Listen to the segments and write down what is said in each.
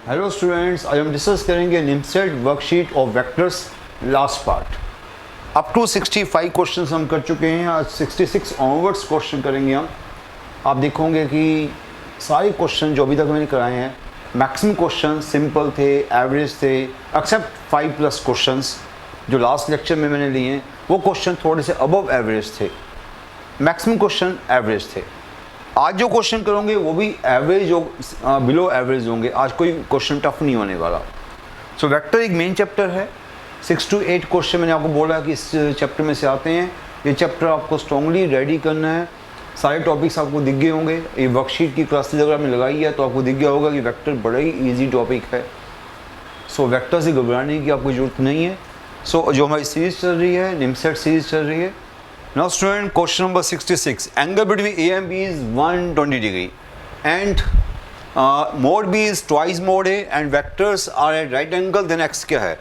Hello students, आज हम discuss करेंगे NIMCET worksheet of vectors last part. Up to 65 questions हम कर चुके हैं। आज 66 ऑनवर्ड्स क्वेश्चन करेंगे हम। आप देखोगे कि सारे क्वेश्चन जो अभी तक मैंने कराए हैं, मैक्सिमम क्वेश्चन सिंपल थे, एवरेज थे, एक्सेप्ट 5+ क्वेश्चंस जो लास्ट लेक्चर में मैंने लिए हैं, वो क्वेश्चन थोड़े से अबव एवरेज थे। मैक्सिमम क्वेश्चन एवरेज थे। आज जो क्वेश्चन करोगे वो भी एवरेज बिलो एवरेज होंगे। आज कोई क्वेश्चन टफ नहीं होने वाला। सो वेक्टर एक मेन चैप्टर है। 6 to 8 क्वेश्चन मैंने आपको बोला कि इस चैप्टर में से आते हैं। ये चैप्टर आपको स्ट्रांगली रेडी करना है। सारे टॉपिक्स आपको दिख गए होंगे। ये वर्कशीट की क्लासेज अगर आपने लगाई है तो आपको दिख गया होगा कि वेक्टर बड़ा ही ईजी टॉपिक है। सो वेक्टर से घबराने की आपको ज़रूरत नहीं है। सो जो हमारी सीरीज़ चल रही है, निमसेट सीरीज़ चल रही है। Now student, question number 66. Angle between A and B is 120 degree and mode B is twice mode A and vectors are at right angle. Then x क्या है?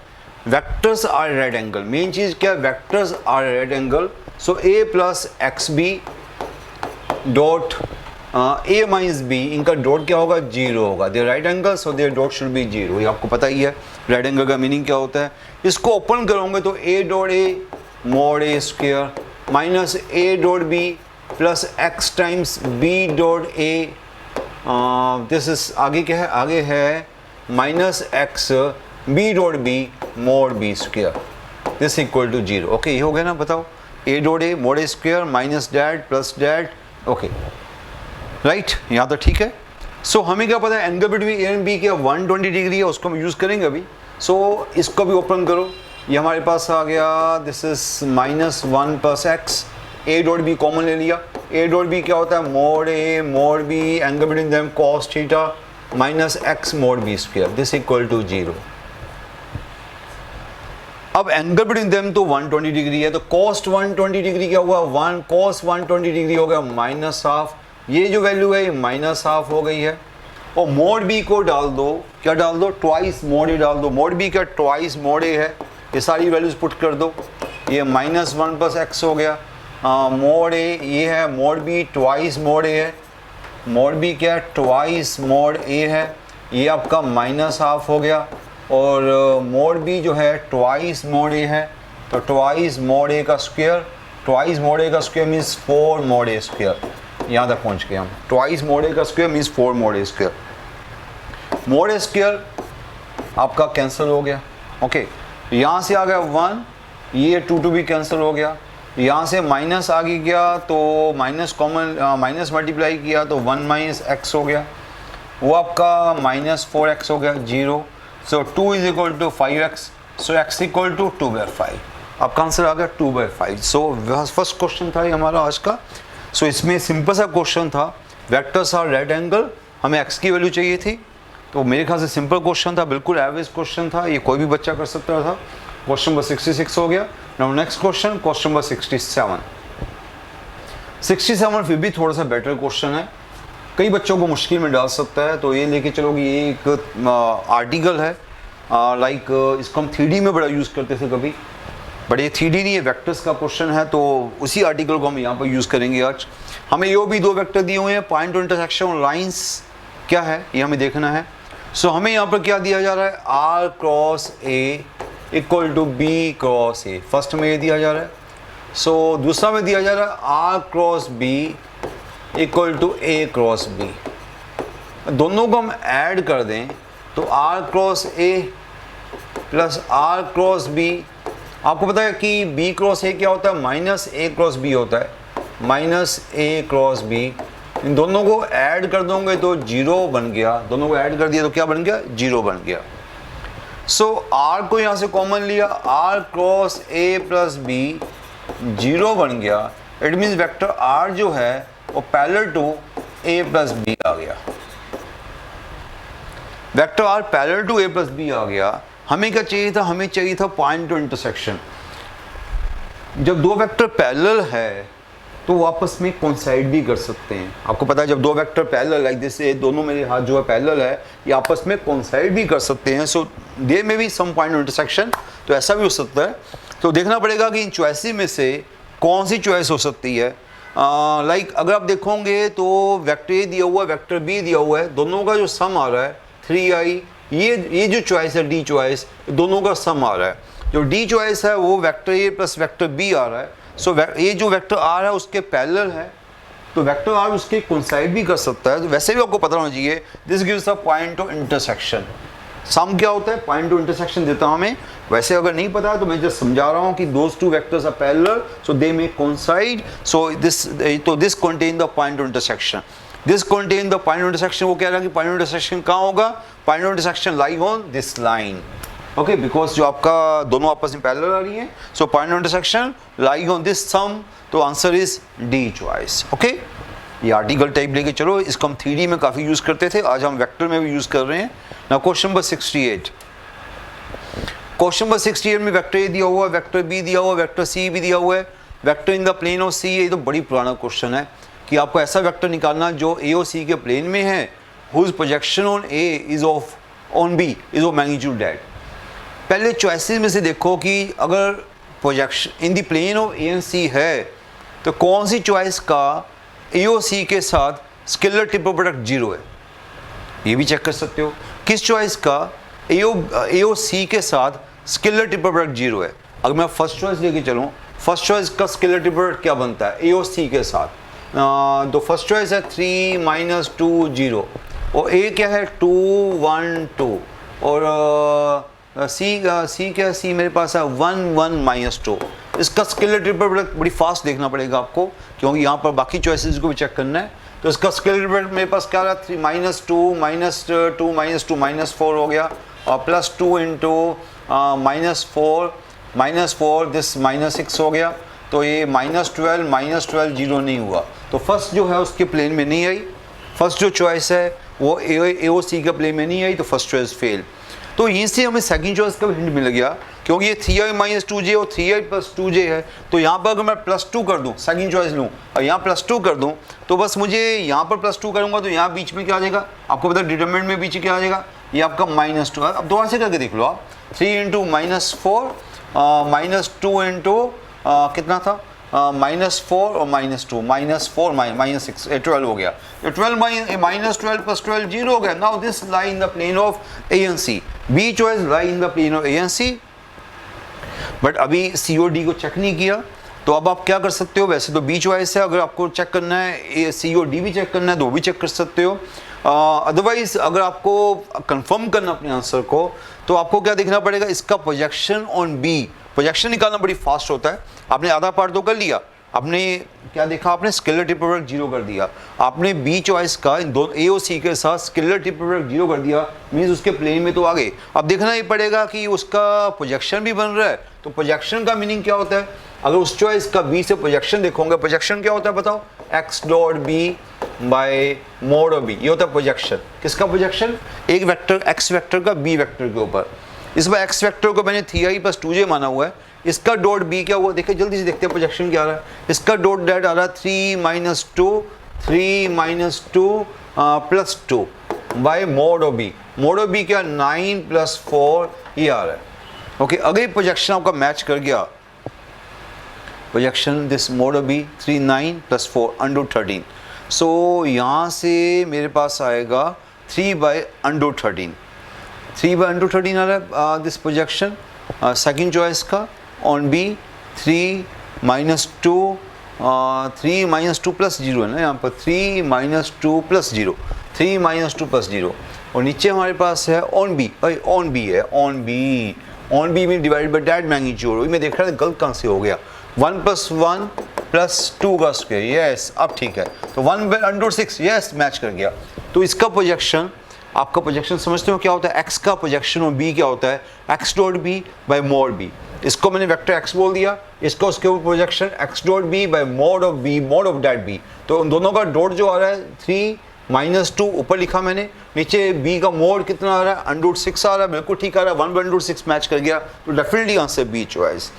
Vectors are at right angle. Main चीज़ क्या है? Vectors are at right angle. So A plus XB dot A minus B, इनका dot क्या होगा? 0 होगा। They are right angle, so their dot should be 0. ये आपको पता ही है right angle का मीनिंग क्या होता है। इसको ओपन करोगे तो A dot A mod A square minus A dot B plus X times B dot A, this is आगे क्या है? आगे है minus X B dot B mod B square, this equal to 0। Okay, ये हो गया ना? बताओ, A dot A mod A square minus that plus that. Okay right, यहाँ तो ठीक है। सो हमें क्या पता है? Angle between A and B क्या 120 डिग्री है, उसको हम यूज़ करेंगे अभी। सो इसको भी ओपन करो। ये हमारे पास आ गया, this is -1 plus X. A dot B common ले लिया। ए डॉट बी क्या होता है? Mod A mod B angle between them cos theta minus X mod B square, this equal to 0। अब एंगल बिटवीन देम तो 120 degree है, तो cost 120 degree क्या हुआ? 1 कॉस 120 डिग्री हो गया -1/2। ये जो वैल्यू है ये -1/2 हो गई है। और मोड बी को डाल दो, क्या डाल दो? ट्वाइस मोड ए डाल दो। मोड बी क्या ट्वाइस मोड ए है। ये सारी वैल्यूज पुट कर दो। ये -1 प्लस एक्स हो गया। मोड ए ये है, मोड बी ट्वाइस मोड ए है। मोड बी क्या? ट्वाइस मोड ए है। ये आपका -1/2 हो गया। और मोड बी जो है ट्वाइस मोड ए है, तो ट्वाइस मोड ए का स्क्वायर, ट्वाइस मोड ए का square means 4 mod a square. यहाँ तक पहुँच गए हम। ट्वाइस मोड ए का square means 4 mod a square. Mode a square आपका कैंसिल हो गया। ओके, यहाँ से आ गया 1, ये 2 भी कैंसिल हो गया। यहाँ से माइनस आगे गया तो माइनस कॉमन, माइनस मल्टीप्लाई किया तो 1 माइनस एक्स हो गया। वो आपका -4x हो गया, 0। So 2 is equal to 5x, so x equal to 2/5। आपका आंसर आ गया 2/5। सो फर्स्ट क्वेश्चन था ये हमारा आज का। सो इसमें सिंपल सा क्वेश्चन था, वेक्टर्स आर राइट एंगल, हमें x की वैल्यू चाहिए थी। तो मेरे ख्याल से सिंपल क्वेश्चन था, बिल्कुल एवरेज क्वेश्चन था, ये कोई भी बच्चा कर सकता था। क्वेश्चन नंबर 66 हो गया। Now next question, question number 67। 67 फिर भी थोड़ा सा बेटर क्वेश्चन है, कई बच्चों को मुश्किल में डाल सकता है। तो ये लेके चलो कि ये एक आर्टिकल है, लाइक इसको हम 3D में बड़ा यूज़ करते थे कभी, बट ये 3D नहीं है, वेक्टर्स का क्वेश्चन है। तो उसी आर्टिकल को हम यहाँ पर यूज़ करेंगे आज। हमें ये भी 2 वेक्टर दिए हुए हैं, पॉइंट टू इंटरसेक्शन लाइन्स क्या है ये हमें देखना है। सो हमें यहाँ पर क्या दिया जा रहा है? R cross A equal to B cross A। First में ये दिया जा रहा है। सो दूसरा में दिया जा रहा है R cross B equal to A cross B। दोनों को हम ऐड कर दें तो R cross A plus R cross B। आपको पता है कि B क्रॉस A क्या होता है? -A क्रॉस B होता है, -A क्रॉस B। इन दोनों को ऐड कर दोगे तो 0 बन गया। दोनों को ऐड कर दिया तो क्या बन गया? 0 बन गया। सो R को यहाँ से कॉमन लिया, R cross A plus B 0 बन गया। इट मीन्स वेक्टर R जो है वो parallel to A plus B आ गया। Vector R parallel to A plus B आ गया। हमें क्या चाहिए था? हमें चाहिए था पॉइंट टू इंटरसेक्शन। जब 2 वेक्टर पैरेलल है तो वो आपस में कोइंसाइड भी कर सकते हैं। आपको पता है जब 2 वेक्टर पैरेलल, लाइक जैसे दोनों मेरे हाथ जो है पैरेलल है, ये आपस में कोइंसाइड भी कर सकते हैं। सो देयर में भी सम पॉइंट ऑफ इंटरसेक्शन, तो ऐसा भी हो सकता है। तो देखना पड़ेगा कि इन चॉइसेस में से कौन सी चॉइस हो सकती है। लाइक अगर आप देखोगे तो वेक्टर ए दिया हुआ है, वेक्टर बी दिया हुआ है, दोनों का जो सम आ रहा है 3i ये जो चॉइस है डी चॉइस, दोनों का सम आ रहा है। जो डी चॉइस है वो vector A plus vector B आ रहा है। सो ये जो वेक्टर आर है उसके पैरेलल है, तो वेक्टर आर उसके कोइंसाइड भी कर सकता है। तो वैसे भी आपको पता होना चाहिए, this gives a point of intersection. Sum क्या होता है? पॉइंट ऑफ इंटरसेक्शन देता हूं हमें। वैसे अगर नहीं पता है तो मैं जस्ट समझा रहा हूं कि those two vectors are parallel, so they may coincide, so this contain the point of intersection. This contain the point of intersection. वो कह रहा है कि पॉइंट ऑफ इंटरसेक्शन कहाँ होगा? Point of intersection lie on this line. Okay, because जो आपका दोनों आपस में पैरेलल आ रही है, so point of intersection lie on this sum, तो answer is D choice. Okay, ये आर्टिकल टाइप लेके चलो, इसको हम थ्योरी में काफ़ी यूज़ करते थे, आज हम वेक्टर में भी यूज़ कर रहे हैं ना। क्वेश्चन नंबर 68, क्वेश्चन नंबर 68 में वेक्टर ए दिया हुआ है, वेक्टर बी दिया हुआ है, वेक्टर सी भी दिया हुआ है, vector in the plane of C. ये तो बड़ी पुराना क्वेश्चन है कि आपको ऐसा वेक्टर निकालना जो ए और सी के प्लेन में है, whose projection on A is of on B is of magnitude that. पहले चॉइसेस में से देखो कि अगर projection in the plane of A and C है तो कौन सी चॉइस का ए और सी के साथ स्केलर ट्रिपल प्रोडक्ट जीरो है, ये भी चेक कर सकते हो। किस चॉइस का ए और सी के साथ स्केलर ट्रिपल प्रोडक्ट जीरो है। अगर मैं फर्स्ट चॉइस लेके चलूँ, फर्स्ट चॉइस का स्केलर ट्रिपल प्रोडक्ट क्या बनता है ए और सी के साथ? तो फर्स्ट चॉइस है 3 - 2 0, और ए क्या है 2 1 2, और सी क्या है? सी मेरे पास है 1 1 - 2। इसका स्केलर ट्रिपल प्रोडक्ट बड़ी फास्ट देखना पड़ेगा आपको, क्योंकि यहाँ पर बाकी चॉइसेस को भी चेक करना है। तो इसका स्केलर ट्रिपल प्रोडक्ट मेरे पास क्या रहा? 3 - 2 - 2 - 2 -4 हो गया, और +2 इंटू -4 दिस -6 हो गया। तो ये -12 जीरो नहीं हुआ, तो फर्स्ट जो है उसके प्लेन में नहीं आई। फर्स्ट जो चॉइस है वो ए ओ सी के प्लेन में नहीं आई, तो फर्स्ट चॉइस फेल। तो यहीं से हमें सेकंड चॉइस का हिंट मिल गया, क्योंकि ये 3i - 2j और 3i + 2j है। तो यहाँ पर अगर मैं +2 कर दूँ, सेकंड चॉइस लूँ और यहाँ +2 कर दूँ, तो बस मुझे यहाँ पर +2 करूँगा तो यहाँ बीच में क्या आ जाएगा? आपको पता है डिटरमिनेंट में बीच क्या आ जाएगा? ये आपका -2। अब दोबारा से करके देख लो आप, 3 × -4 -2 इंटू कितना था? -4 और -2 -4 -6 12 हो गया। 12 -12 + 12 0 हो गया। Now this lie in the plane of A and C. B choice lie in the plane of A and C, but अभी सी और डी को चेक नहीं किया। तो अब आप क्या कर सकते हो? वैसे तो बी चॉइस है, अगर आपको चेक करना है सी और डी भी चेक करना है तो वो भी चेक कर सकते हो। अदरवाइज अगर आपको कंफर्म करना अपने आंसर को, तो आपको क्या देखना पड़ेगा? इसका प्रोजेक्शन ऑन बी। प्रोजेक्शन निकालना बड़ी फास्ट होता है। आपने आधा पार्ट तो कर लिया, आपने क्या देखा? आपने स्केलर ट्रिपल प्रोडक्ट जीरो कर दिया। आपने बी चॉइस का इन दोनों ए और सी के साथ स्केलर ट्रिपल प्रोडक्ट जीरो कर दिया, मीन्स उसके प्लेन में तो आ गए। अब देखना ही पड़ेगा कि उसका प्रोजेक्शन भी बन रहा है। तो प्रोजेक्शन का मीनिंग क्या होता है? अगर उस चॉइस का बी से प्रोजेक्शन देखोगे, प्रोजेक्शन क्या होता है बताओ? x dot B by mod of B, ये होता है प्रोजेक्शन। किसका प्रोजेक्शन? एक वेक्टर x वेक्टर का b वेक्टर के ऊपर। इस बार x वेक्टर को मैंने 3i + 2j माना हुआ है। इसका डॉट b क्या हुआ? देखिए जल्दी से देखते हैं प्रोजेक्शन क्या आ रहा है। इसका डॉट डेट आ रहा है 3 - 2 + 2 by mod of b। Mod of b क्या? 9 + 4 ये आ रहा है। ओके, अगर ये प्रोजेक्शन आपका मैच कर गया, projection this mode of b 3 9 + 4 √13, सो यहाँ से मेरे पास आएगा 3/√13। 3/√13 आ रहा है दिस प्रोजेक्शन सेकंड चॉइस का ऑन बी। 3 - 2 + 0 है ना यहाँ पर, 3 - 2 + 0, 3 - 2 + 0, और नीचे हमारे पास है ऑन बी। ऑन बी है, ऑन बी में डिवाइड बाई दैट मैग्नीट्यूड। मैं देख रहा था गलत कहाँ से हो गया। 1 + 1 + 2 का स्क्वायर, यस अब ठीक है। तो 1/√6, यस मैच कर गया। तो इसका प्रोजेक्शन, आपका प्रोजेक्शन समझते हो क्या होता है? x का प्रोजेक्शन और b क्या होता है? x dot b by mod b। इसको मैंने वेक्टर x बोल दिया, इसका उसके ऊपर projection x dot b by mod of b, mod of that b। तो उन दोनों का डॉट जो आ रहा है 3 - 2 ऊपर लिखा मैंने, नीचे b का मोड कितना आ रहा है? √6 आ रहा है, बिल्कुल ठीक आ रहा है। 1/√6 मैच कर गया, तो डेफिनेटली आंसर बी चॉइस।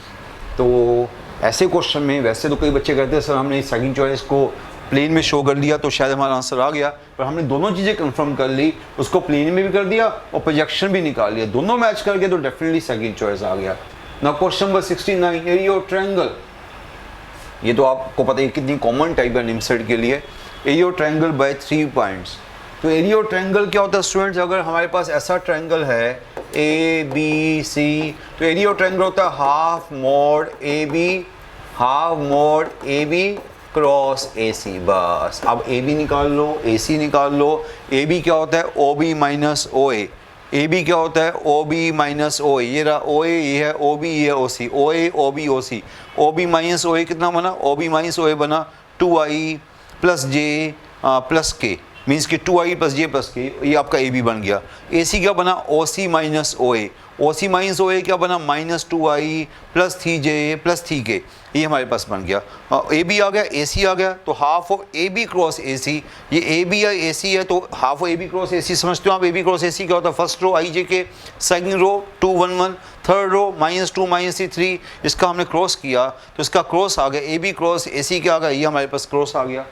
तो ऐसे क्वेश्चन में वैसे तो कई बच्चे कहते हैं सर हमने सेकंड चॉइस को प्लेन में शो कर दिया तो शायद हमारा आंसर आ गया, पर हमने दोनों चीज़ें कंफर्म कर ली, उसको प्लेन में भी कर दिया और प्रोजेक्शन भी निकाल लिया, दोनों मैच कर गए तो डेफिनेटली सेकंड चॉइस आ गया। Now question number 69, area of triangle. ये तो आपको पता है कितनी कॉमन टाइप है निमसेट के लिए। Area of triangle by 3 points. तो एरिया ऑफ ट्रायंगल क्या होता है स्टूडेंट्स, अगर हमारे पास ऐसा ट्रायंगल है ए बी सी, तो एरिया ऑफ ट्रायंगल होता है half mod A B, half mod A B cross A C. बस अब ए बी निकाल लो, ए सी निकाल लो। ए बी क्या होता है O B minus O A B क्या होता है ओ बी माइनस ओ ए, ये रहा ओ ए, ये है ओ बी, ये है ओ सी, ओ ए ओ बी ओ सी। ओ बी माइनस ओ ए कितना बना, ओ बी माइनस ओ ए बना 2i प्लस जे प्लस के, मीन्स कि 2i प्लस जे प्लस के, ये आपका ए बी बन गया। ए सी क्या बना ओ सी माइनस ओ ए, ओ सी माइनस ओ ए क्या बना minus 2i plus 3j plus 3k, ये हमारे पास बन गया। ए बी आ गया, ए सी आ गया, तो half of A B cross A C, ये ए बी या ए सी है तो half of A B cross A C समझते हो आप। ए बी क्रॉस ए सी क्या होता है, फर्स्ट रो आई जे के, सेकंड रो 2 1 1, थर्ड रो -2 -3 3, इसका हमने क्रॉस किया तो इसका क्रॉस आ गया, ए बी क्रॉस ए सी क्या आ गया, ये हमारे पास क्रॉस आ गया।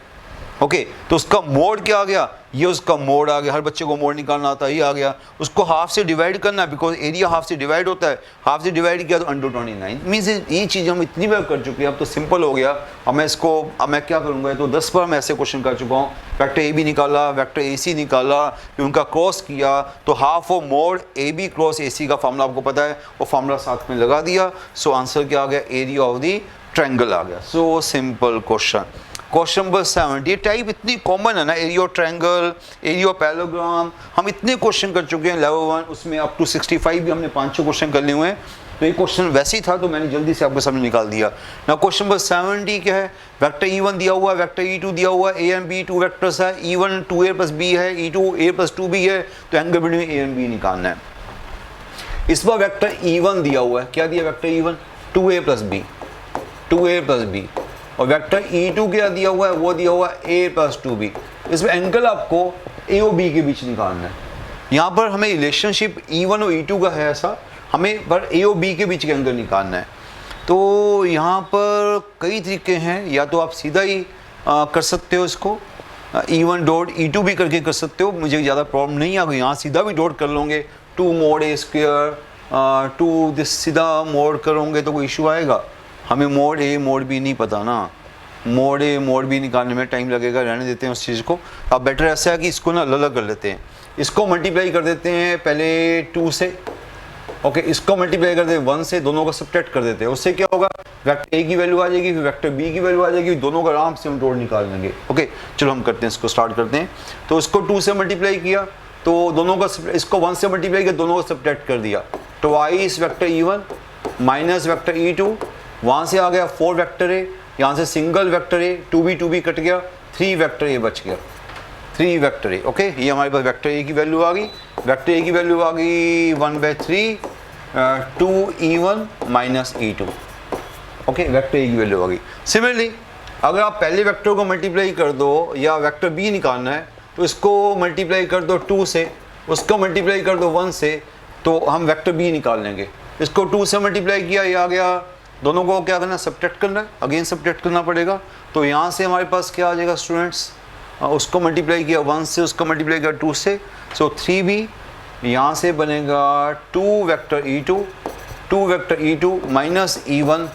ओके तो उसका मोड क्या आ गया, ये उसका मोड आ गया, हर बच्चे को मोड निकालना आता है, ये आ गया। उसको हाफ से डिवाइड करना है बिकॉज एरिया हाफ से डिवाइड होता है, हाफ से डिवाइड किया तो √29 मीन्स ये चीज़ हम इतनी बार कर चुके हैं, अब तो सिंपल हो गया। अब मैं क्या करूँगा, तो 10 बार मैं ऐसे क्वेश्चन कर चुका हूँ। वेक्टर ए बी निकाला, वेक्टर ए सी निकाला, फिर उनका क्रॉस किया तो half of mod A B cross A C का फॉर्मूला आपको पता है, वो फॉर्मूला साथ में लगा दिया। सो आंसर क्या आ गया, एरिया ऑफ द ट्रायंगल आ गया। सो सिंपल क्वेश्चन। क्वेश्चन नंबर 7, ये टाइप इतनी कॉमन है ना, area of triangle, area of parallelogram, हम इतने क्वेश्चन कर चुके हैं लेवल 1, उसमें अप टू 65 भी हमने 5-6 क्वेश्चन कर लिए हुए हैं। तो ये क्वेश्चन वैसे ही था तो मैंने जल्दी से आपके सामने निकाल दिया ना। क्वेश्चन नंबर 70 क्या है, वेक्टर E1 दिया हुआ है, वेक्टर E2 दिया हुआ है, A एंड B 2 वेक्टर्स है, E1 2A प्लस B है, E2 A प्लस 2B है, तो angle between A and B निकालना है। इस बार वेक्टर E1 दिया हुआ है, क्या दिया vector E1 2A plus B, 2A plus B, और वेक्टर E2 क्या दिया हुआ है, वो दिया हुआ है A प्लस 2B। इसमें एंगल आपको A और B के बीच निकालना है। यहाँ पर हमें रिलेशनशिप E1 और E2 का है ऐसा, हमें पर A और B के बीच के एंगल निकालना है। तो यहाँ पर कई तरीके हैं, या तो आप सीधा ही कर सकते हो इसको, E1 डॉट E2 भी करके कर सकते हो, मुझे ज़्यादा प्रॉब्लम नहीं है। यहाँ सीधा भी डॉट कर लोगे 2 मोड A स्क्वायर 2 दिस, सीधा मोड करोगे तो कोई इशू आएगा। हमें मोड ए मोड बी नहीं पता ना, मोड ए मोड बी निकालने में टाइम लगेगा, रहने देते हैं उस चीज़ को। अब बेटर ऐसा है कि इसको ना अलग कर लेते हैं, इसको मल्टीप्लाई कर देते हैं पहले 2 से, ओके इसको मल्टीप्लाई कर देते हैं 1 से, दोनों का सब्ट्रैक्ट कर देते हैं। उससे क्या होगा, वेक्टर ए की वैल्यू आ जाएगी, फिर वेक्टर बी की वैल्यू आ जाएगी, दोनों का आराम से हम डॉट निकाल लेंगे। ओके चलो हम करते हैं, इसको स्टार्ट करते हैं। तो इसको 2 से मल्टीप्लाई किया तो दोनों का, इसको 1 से मल्टीप्लाई किया, दोनों का सब्ट्रैक्ट कर दिया, twice vector E1 minus vector E2, वहाँ से आ गया 4 वेक्टर ए, यहाँ से single vector A, 2b cut गया, 3 वेक्टर ए बच गया, 3 वेक्टर ए। ओके ये हमारे पास वेक्टर ए की वैल्यू आ गई, वेक्टर ए की वैल्यू आ गई 1/3 2E1 minus E2। Okay vector A की वैल्यू आ गई। सिमिलरली अगर आप पहले वेक्टर को मल्टीप्लाई कर दो, या वेक्टर बी निकालना है तो इसको मल्टीप्लाई कर दो 2 से, उसको मल्टीप्लाई कर दो 1 से, तो हम वेक्टर बी निकाल लेंगे। इसको 2 से मल्टीप्लाई किया, ये आ गया, दोनों को क्या करना है, सब्ट्रैक्ट करना है, अगेन सब्ट्रैक्ट करना पड़ेगा। तो यहाँ से हमारे पास क्या आ जाएगा स्टूडेंट्स, उसको मल्टीप्लाई किया 1 से, उसको मल्टीप्लाई किया 2 से, सो 3b, यहाँ से बनेगा 2 vector E2, 2 vector E2 minus E1,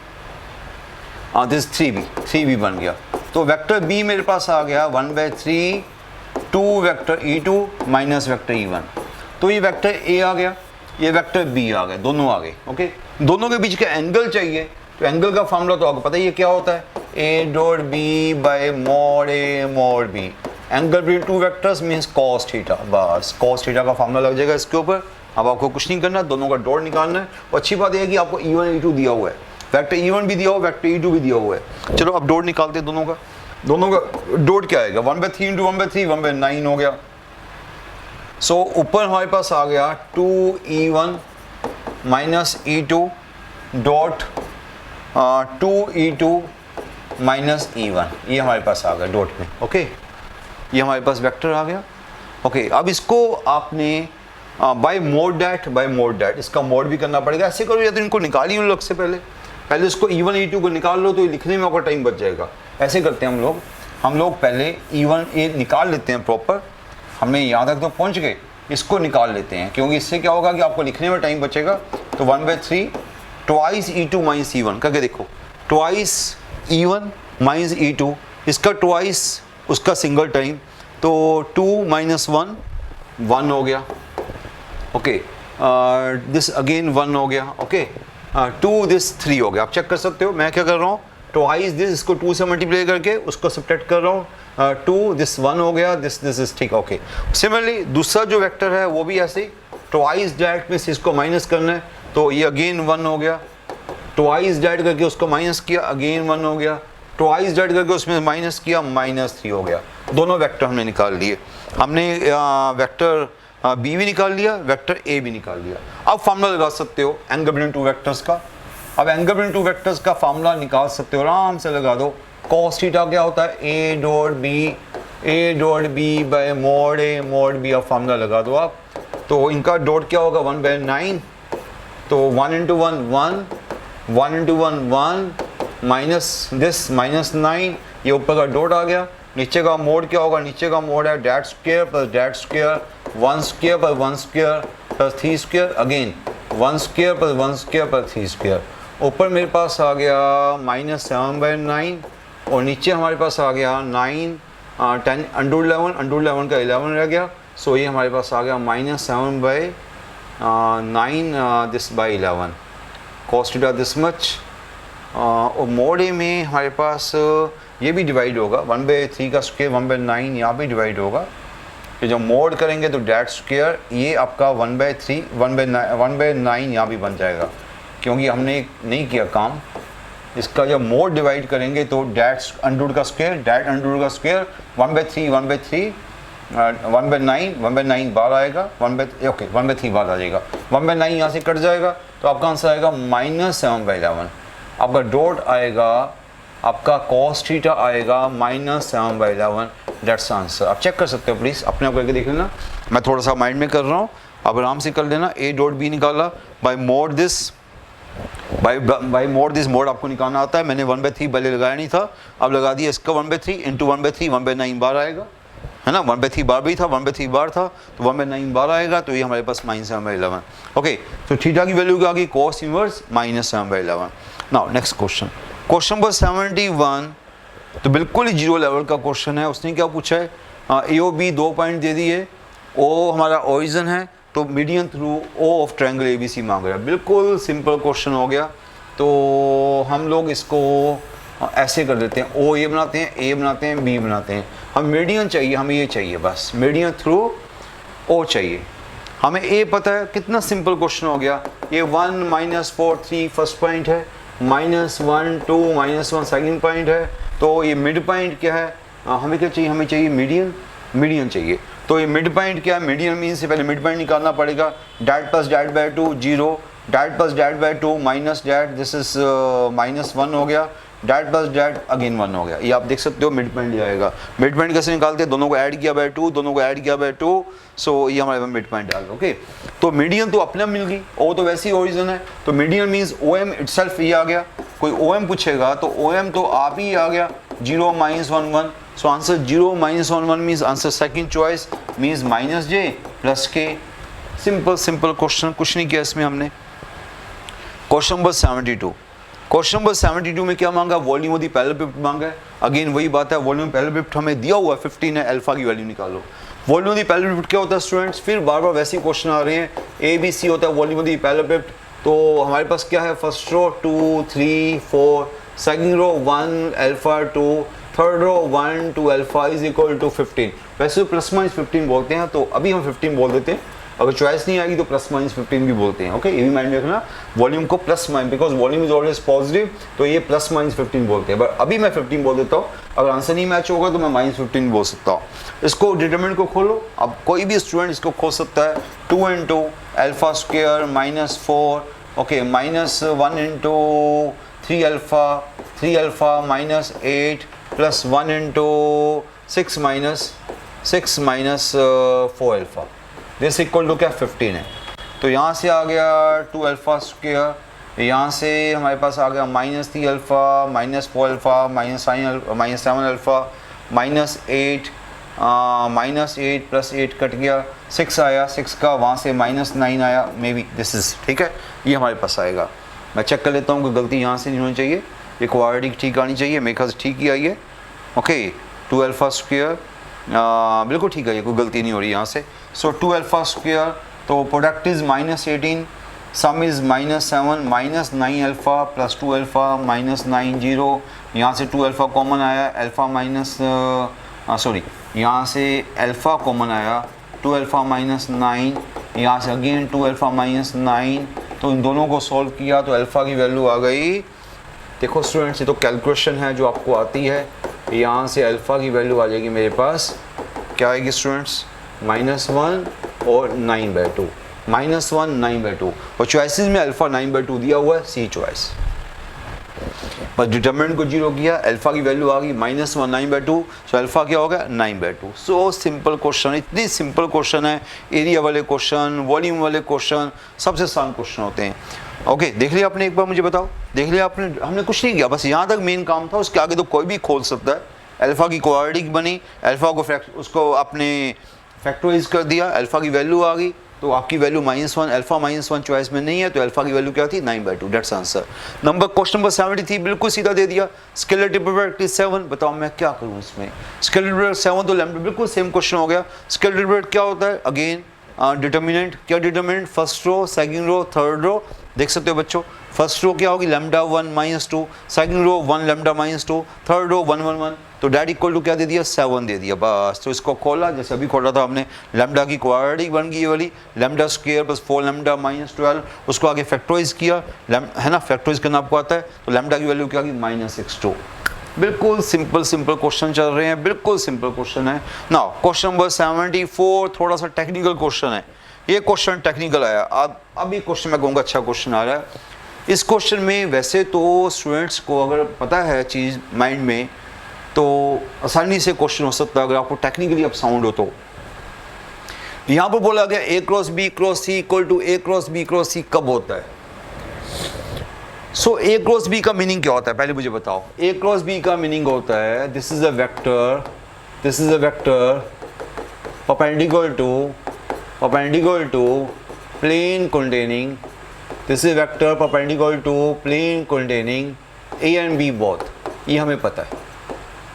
this 3b बन गया। तो वेक्टर b मेरे पास आ गया 1/3 2 vector E2 minus vector E1। तो ये वेक्टर a आ गया, ये वेक्टर b आ गए, दोनों आ गए। ओके दोनों के बीच का एंगल चाहिए, तो एंगल का फॉर्मूला तो आपको पता ही है क्या होता है, a dot b by mod a mod b, angle between 2 vectors means cos theta. बस cos थीटा का फॉर्मूला लग जाएगा इसके ऊपर। अब आपको कुछ नहीं करना, दोनों का डॉट निकालना है। और अच्छी बात यह है कि आपको E1 E2 दिया हुआ है, वेक्टर E1 भी दिया हुआ है, वेक्टर E2 भी दिया हुआ है। चलो अब डॉट निकालते हैं दोनों का डॉट क्या आएगा, 1/3 इंटू 1/3 1/9 हो गया। सो ऊपर हमारे पास आ गया 2E1 minus E2 dot 2E2 minus E1, ये हमारे पास आ गया डॉट में। ओके ये हमारे पास वेक्टर आ गया। ओके अब इसको आपने बाय मोड डैट इसका मोड भी करना पड़ेगा। ऐसे करो या तो इनको निकाल ही अलग से, पहले इसको E1 E2 को निकाल लो तो लिखने में आपका टाइम बच जाएगा। ऐसे करते हैं हम लोग पहले E1 A निकाल लेते हैं प्रॉपर, हमने यहाँ तक तो पहुँच गए, इसको निकाल लेते हैं, क्योंकि इससे क्या होगा कि आपको लिखने में टाइम बचेगा। तो 1/3 ट्वाइस E2 माइनस E1 करके देखो, ट्वाइस E1 माइनस E2, इसका ट्वाइस उसका सिंगल टाइम, तो 2 माइनस 1 1 हो गया, ओके, दिस अगेन 1 हो गया, ओके, 2 दिस 3 हो गया। आप चेक कर सकते हो मैं क्या कर रहा हूँ, ट्वाइस दिस, इसको 2 से मल्टीप्लाई करके उसको सब्ट्रैक्ट कर रहा हूँ, 2 दिस 1 हो गया, दिस इज ठीक, ओके। सिमिलरली दूसरा जो वेक्टर है वो भी ऐसे ही, ट्वाइस डैट में से इसको माइनस करना है, तो ये अगेन 1 हो गया, ट्वाइस डैट करके उसको माइनस किया, अगेन 1 हो गया, ट्वाइस डैट करके उसमें माइनस किया, -3 हो गया। दोनों वेक्टर हमने निकाल लिए, हमने वेक्टर बी भी निकाल लिया, वेक्टर ए भी निकाल लिया। अब फार्मूला लगा सकते हो एंगल बिटवीन टू वेक्टर्स का। अब एंगल बिटवीन टू वेक्टर्स का फार्मूला निकाल सकते हो, आराम से लगा दो। कॉस थीटा क्या होता है, A dot B by mod A mod B. अब फार्मूला लगा दो आप, तो इनका डॉट क्या होगा 1/9, तो 1 × 1 1, 1 × 1 1 माइनस दिस -9, ये ऊपर का डॉट आ गया। नीचे का मोड क्या होगा, नीचे का मोड है that square plus that square, 1 square plus 1 square plus 3 square, again 1 square plus 1 square plus 3 square. ऊपर मेरे पास आ गया -7/9 और नीचे हमारे पास आ गया 9 10 √11 का 11 रह गया, सो ये हमारे पास आ गया -7/9 this by 11 cos theta this much. और मोड ए में हमारे पास ये भी डिवाइड होगा, 1/3 का स्क्वायर 1/9 यहाँ भी डिवाइड होगा। तो जब मोड करेंगे तो डैट स्क्वायर ये आपका 1/3 1/9 यहाँ भी बन जाएगा, क्योंकि हमने नहीं किया काम। इसका जब मोड डिवाइड करेंगे तो डैट अंडर का स्क्वायर 1/3 1/9 बार आएगा, 1/3 बार आ जाएगा, 1/9 यहाँ से कट जाएगा, तो आपका आंसर आएगा -7/11। आपका डॉट आएगा, आपका कॉस थीटा आएगा -7/11, दैट्स आंसर। आप चेक कर सकते हो, प्लीज़ अपने आप करके देख लेना, मैं थोड़ा सा माइंड में कर रहा हूँ, आप आराम से कर लेना। ए डॉट बी निकाला by mod this, by mod this, mod आपको निकालना आता है। मैंने 1/3 पहले लगाया नहीं था, अब लगा दिया इसका 1/3 × 1/3 1/9 बार आएगा, है ना, 1/3 बार भी था, 1/3 बार था, तो 1/9 बार आएगा, तो ये हमारे पास -7/11। ओके, तो थीटा की वैल्यू क्या आ गई, cos inverse -7/11। Now next question, question number 71, तो बिल्कुल ही जीरो लेवल का क्वेश्चन है। उसने क्या पूछा है, ए ओ बी 2 पॉइंट दे दिए, ओ हमारा ओरिजिन है, तो median through O of triangle A B C मांग रहा है। बिल्कुल सिंपल क्वेश्चन हो गया, तो हम लोग इसको ऐसे कर देते हैं, ओ ए बनाते हैं, ए बनाते हैं, बी बनाते हैं। हम मीडियन चाहिए, हमें ये चाहिए बस, मीडियन थ्रू ओ चाहिए। हमें ए पता है, कितना सिंपल क्वेश्चन हो गया। ये 1 -4 3 फर्स्ट पॉइंट है, -1 2 -1 सेकंड पॉइंट है, तो ये मिड पॉइंट क्या है, हमें क्या चाहिए, हमें चाहिए मीडियन चाहिए। तो ये मिड पॉइंट क्या है, मीडियन मीन से पहले मिड पॉइंट निकालना पड़ेगा। That plus that by 2 0, that plus that by 2 minus that, this is -1 हो गया, डैट प्लस डैट अगेन 1 हो गया। ये आप देख सकते हो मिड पॉइंट आएगा। मिड पॉइंट कैसे निकालते हैं, दोनों को ऐड किया बाय 2, दोनों को ऐड किया बाय 2, सो ये हमारे मिड पॉइंट आ गया। ओके, तो मीडियन तो अपने मिल गई, ओ तो वैसे ही ओरिजिन है, तो median means O M itself ये आ गया। कोई ओ एम पूछेगा तो ओ एम तो आप ही आ गया, 0 -1 1, so answer 0 -1 1 means answer second choice means -j + k। Simple question, कुछ नहीं किया इसमें हमने। क्वेश्चन नंबर 72, क्वेश्चन नंबर 72 में क्या मांगा, वॉल्यूम ऑफ द पैरेललेपिप्ड मांगा है। अगेन वही बात है, वॉल्यूम पैरेललेपिप्ड हमें दिया हुआ है 15 है, अल्फा की वैल्यू निकालो। वॉल्यूम ऑफ द पैरेललेपिप्ड क्या होता है स्टूडेंट्स, फिर बार बार वैसे क्वेश्चन आ रहे हैं। ए बी सी होता है वॉल्यूम ऑफ द पैरेललेपिप्ड, तो हमारे पास क्या है, first row 2 3 4, second row 1 alpha 2, third row 1 2 alpha is equal to 15। वैसे ±15 बोलते हैं, तो अभी हम 15 बोल देते हैं, अगर चॉइस नहीं आएगी तो ±15 भी बोलते हैं। ओके, ये भी माइंड में रखना, वॉल्यूम को plus minus, because volume is always positive, तो ये ±15 बोलते हैं। बट अभी मैं 15 बोल देता हूँ, अगर आंसर नहीं मैच होगा तो मैं -15 बोल सकता हूँ। इसको डिटरमिनेंट को खोलो, अब कोई भी स्टूडेंट इसको खोल सकता है। 2 × alpha square -4, okay, -1 × 3 alpha -8 + 1 × 6 4 alpha, this equal to क्या 15 है। तो यहाँ से आ गया 2 अल्फा स्क्वायर, यहाँ से हमारे पास आ गया -3 अल्फा -4 अल्फा -7 अल्फा -8 + 8 कट गया, 6 आया, 6 का वहाँ से -9 आया, मे बी दिस इज ठीक है, ये हमारे पास आएगा। मैं चेक कर लेता हूँ कि गलती यहाँ से नहीं होनी चाहिए, ये क्वाड्रेटिक ठीक आनी चाहिए, मेरे ख्याल से ठीक ही आई है। ओके, 2 अल्फा स्क्वायर बिल्कुल ठीक है, ये कोई गलती नहीं हो रही यहाँ से। सो 2 अल्फा स्क्वायर, तो product is -18, some is -7, -9 alpha plus 2 alpha -9 0, यहाँ से 2 अल्फा कॉमन आया, अल्फा माइनस सॉरी यहाँ से अल्फा कॉमन आया, 2 अल्फा -9, यहाँ से अगेन 2 अल्फा -9, तो इन दोनों को सॉल्व किया तो अल्फा की वैल्यू आ गई। देखो स्टूडेंट्स, ये तो कैलकुलेशन है जो आपको आती है। यहाँ से अल्फ़ा की वैल्यू आ जाएगी मेरे पास, क्या आएगी स्टूडेंट्स, -1 और 9/2, -1 9/2, और चॉइसेस में अल्फ़ा 9/2 दिया हुआ है, सी चॉइस। बस डिटरमिनेंट को 0 किया, अल्फ़ा की वैल्यू आ गई -1 9/2, सो अल्फ़ा क्या होगा 9/2। सो सिंपल क्वेश्चन, इतनी सिंपल क्वेश्चन है। एरिया वाले क्वेश्चन, वॉल्यूम वाले क्वेश्चन सबसे आसान क्वेश्चन होते हैं। ओके, देख लिया आपने, एक बार मुझे बताओ, देख लिया आपने? हमने कुछ नहीं किया, बस यहाँ तक मेन काम था, उसके आगे तो कोई भी खोल सकता है। अल्फ़ा की क्वाड्रेटिक बनी, अल्फ़ा को उसको आपने फैक्टराइज कर दिया, अल्फ़ा की वैल्यू आ गई, तो आपकी वैल्यू -1, अल्फ़ा -1 चॉइस में नहीं है, तो अल्फ़ा की वैल्यू क्या थी 9/2, डेट्स आंसर। क्वेश्चन नंबर 73 बिल्कुल सीधा दे दिया, स्केलर प्रोडक्ट इज 7, बताओ मैं क्या करूँ इसमें। स्केलर प्रोडक्ट 7 तो लैम्डा, बिल्कुल सेम क्वेश्चन हो गया। स्केलर प्रोडक्ट क्या होता है, अगेन डिटर्मिनेंट, क्या determinant, first row, second row, third row, देख सकते हो बच्चों। फर्स्ट रो क्या होगी, lambda 1 -2, second row 1 lambda -2, third row 1 1 1, तो डैट इक्वल टू क्या दे दिया 7 दे दिया बस। तो इसको खोला, जैसे अभी खोला था हमने, लैम्डा की क्वाड्रेटिक बन गई ये वाली, लैम्डा स्क्वायर प्लस 4 लैम्डा -12, उसको आगे फैक्टराइज किया, है ना, फैक्टराइज करना आपको आता है, तो लैम्डा की वैल्यू क्या आ गई -62। बिल्कुल सिंपल क्वेश्चन चल रहे हैं, बिल्कुल सिंपल क्वेश्चन है ना। क्वेश्चन नंबर 74 थोड़ा सा टेक्निकल क्वेश्चन है, ये क्वेश्चन टेक्निकल आया। अब ये क्वेश्चन मैं कहूँगा अच्छा क्वेश्चन आ रहा है। इस क्वेश्चन में वैसे तो स्टूडेंट्स को अगर पता है चीज़ माइंड में, तो आसानी से क्वेश्चन हो सकता है, अगर आपको टेक्निकली आप साउंड हो तो। यहाँ पर बोला गया A cross B cross C equal to A cross B cross C कब होता है। सो A क्रॉस B का मीनिंग क्या होता है, पहले मुझे बताओ। A क्रॉस B का मीनिंग होता है, this is a vector perpendicular to plane containing, this is vector perpendicular to plane containing A and B both। ये हमें पता है,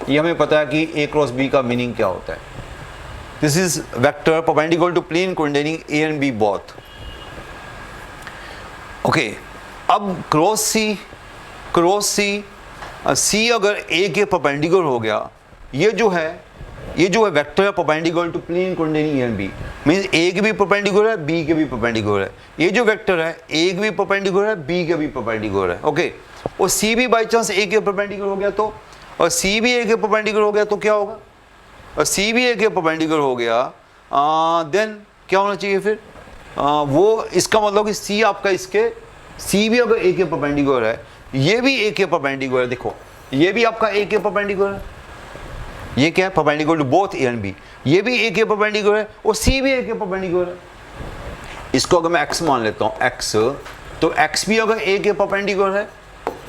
ये हमें पता है कि A क्रॉस B का मीनिंग क्या होता है। This is vector perpendicular to plane containing A and B both। Okay, अब क्रॉस C C अगर A के परपेंडिकुलर हो गया, ये जो है vector perpendicular to plane containing A and B, means A के भी परपेंडिकुलर है, B के भी परपेंडिकुलर है। ये जो वेक्टर है A के भी परपेंडिकुलर है, B के भी परपेंडिकुलर है। ओके, और C भी बाई चांस A के परपेंडिकुलर हो गया तो, और C भी A के परपेंडिकुलर हो गया तो क्या होगा, और C भी A के परपेंडिकुलर हो गया, देन क्या होना चाहिए फिर, वो इसका मतलब कि C आपका इसके, C भी अगर A के परपेंडिकुलर है, ये भी A के परपेंडिकुलर है। देखो ये भी आपका A के परपेंडिकुलर है, ये क्या है, perpendicular to both A and B, ये भी A के परपेंडिकुलर है और C भी A के परपेंडिकुलर है। इसको अगर मैं X मान लेता हूँ X, तो X भी अगर A के परपेंडिकुलर है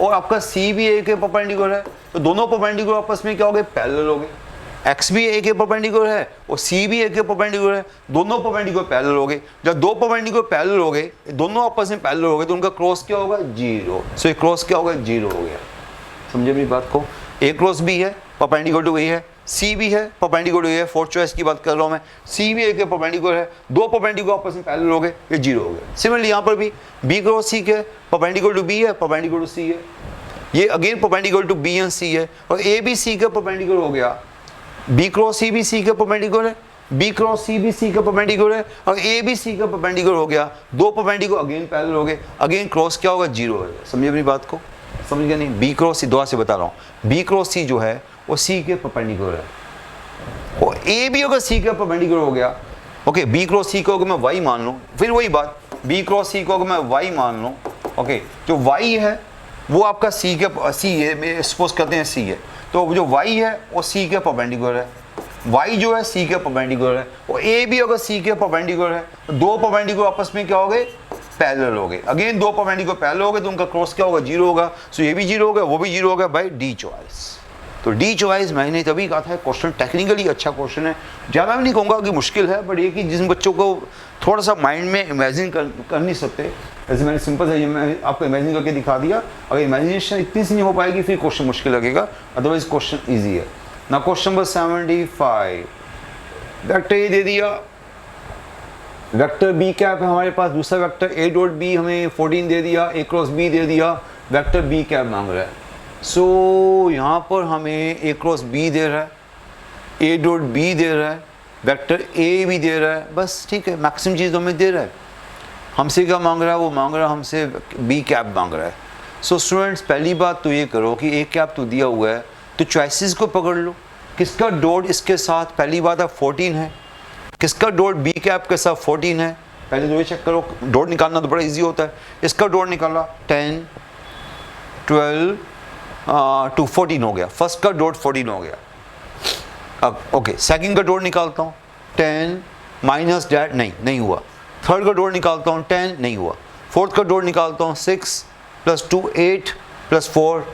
और आपका C भी A के परपेंडिकुलर है, तो दोनों परपेंडिकुलर आपस में क्या हो गए, पैरेलल हो गए। X भी A के परपेंडिकुलर है और C भी A के परपेंडिकुलर है, दोनों परपेंडिकुलर पैरेलल हो गए। जब दो परपेंडिकुलर पैरेलल हो गए, दोनों आपस में पैरेलल हो गए, तो उनका क्रॉस क्या होगा, 0। सो ये क्रॉस क्या होगा, 0 हो गया। समझे मेरी बात को। A क्रॉस B है, परपेंडिकुलर टू A है, C भी है, परपेंडिकुलर टू A है, फोर्थ चॉइस की बात कर रहा हूँ मैं। C भी A के परपेंडिकुलर है, दो परपेंडिकुलर आपस में पैरेलल हो गए, ये 0 हो गया। सिमिलरली यहाँ पर भी B क्रॉस C के परपेंडिकुलर टू B है, परपेंडिकुलर टू C है, ये again perpendicular to B and C है, और A भी C के परपेंडिकुलर हो गया। B क्रॉस C भी C के परपेंडिकुलर है, B क्रॉस C भी C के परपेंडिकुलर है, और A भी C के परपेंडिकुलर हो गया। दो परपेंडिकुलर अगेन पैरेलल हो गए, अगेन क्रॉस क्या होगा, 0 होगा। समझिए अपनी बात को, समझ गया नहीं। B क्रॉस C, दोबारा से बता रहा हूँ, B क्रॉस C जो है वो C के परपेंडिकुलर है, और A भी अगर C के परपेंडिकुलर हो गया, ओके, B क्रॉस C को अगर मैं Y मान लूँ, फिर वही बात, B क्रॉस C को अगर मैं Y मान लूँ, ओके, जो Y है वो आपका C है, सपोज करते हैं C है, तो जो Y है वो C के परपेंडिकुलर है, Y जो है C के परपेंडिकुलर है, और A भी अगर C के परपेंडिकुलर है, तो दो परपेंडिकुलर आपस में क्या हो गए, पैरेलल हो गए। अगेन दो परपेंडिकुलर पैरेलल हो गए, तो उनका क्रॉस क्या होगा, 0 होगा। सो ये भी 0 हो गया, वो भी 0 हो गया बाय D चॉइस। तो D चॉइस मैंने तभी कहा था, क्वेश्चन टेक्निकली अच्छा क्वेश्चन है, ज़्यादा भी नहीं कहूँगा कि मुश्किल है, बट ये कि जिन बच्चों को थोड़ा सा माइंड में इमेजिन कर नहीं सकते, जैसे मैंने सिंपल से मैं आपको इमेजिन करके दिखा दिया, अगर इमेजिनेशन इतनी सी नहीं हो पाएगी फिर क्वेश्चन मुश्किल लगेगा, अदरवाइज क्वेश्चन ईजी है ना। क्वेश्चन नंबर 75, वेक्टर ए दे दिया, वेक्टर बी कैप है हमारे पास, दूसरा वेक्टर ए डॉट बी हमें 14 दे दिया, ए क्रॉस बी दे दिया, वेक्टर बी कैप मांग रहा है। सो यहाँ पर हमें ए क्रॉस बी दे रहा है, ए डॉट बी दे रहा है, वेक्टर ए भी दे रहा है, बस ठीक है, मैक्सिमम चीज़ हमें दे रहा है। हमसे क्या मांग रहा है, वो मांग रहा है हमसे बी कैप मांग रहा है। सो स्टूडेंट्स पहली बात तो ये करो कि ए कैप तो दिया हुआ है तो चॉइसेस को पकड़ लो, किसका डॉट इसके साथ, पहली बात है 14 है, किसका डॉट बी कैप के साथ 14 है, पहले तो ये चेक करो, डॉट निकालना तो बड़ा इजी होता है। इसका डॉट निकाला 10 12 टू 14 हो गया, फर्स्ट का डॉट 14 हो गया। अब ओके सेकंड का डॉट निकालता हूँ 10 माइनस डैट, नहीं हुआ। थर्ड का डॉट निकालता हूँ 10, नहीं हुआ। फोर्थ का डॉट निकालता हूँ 6 + 2 8 + 4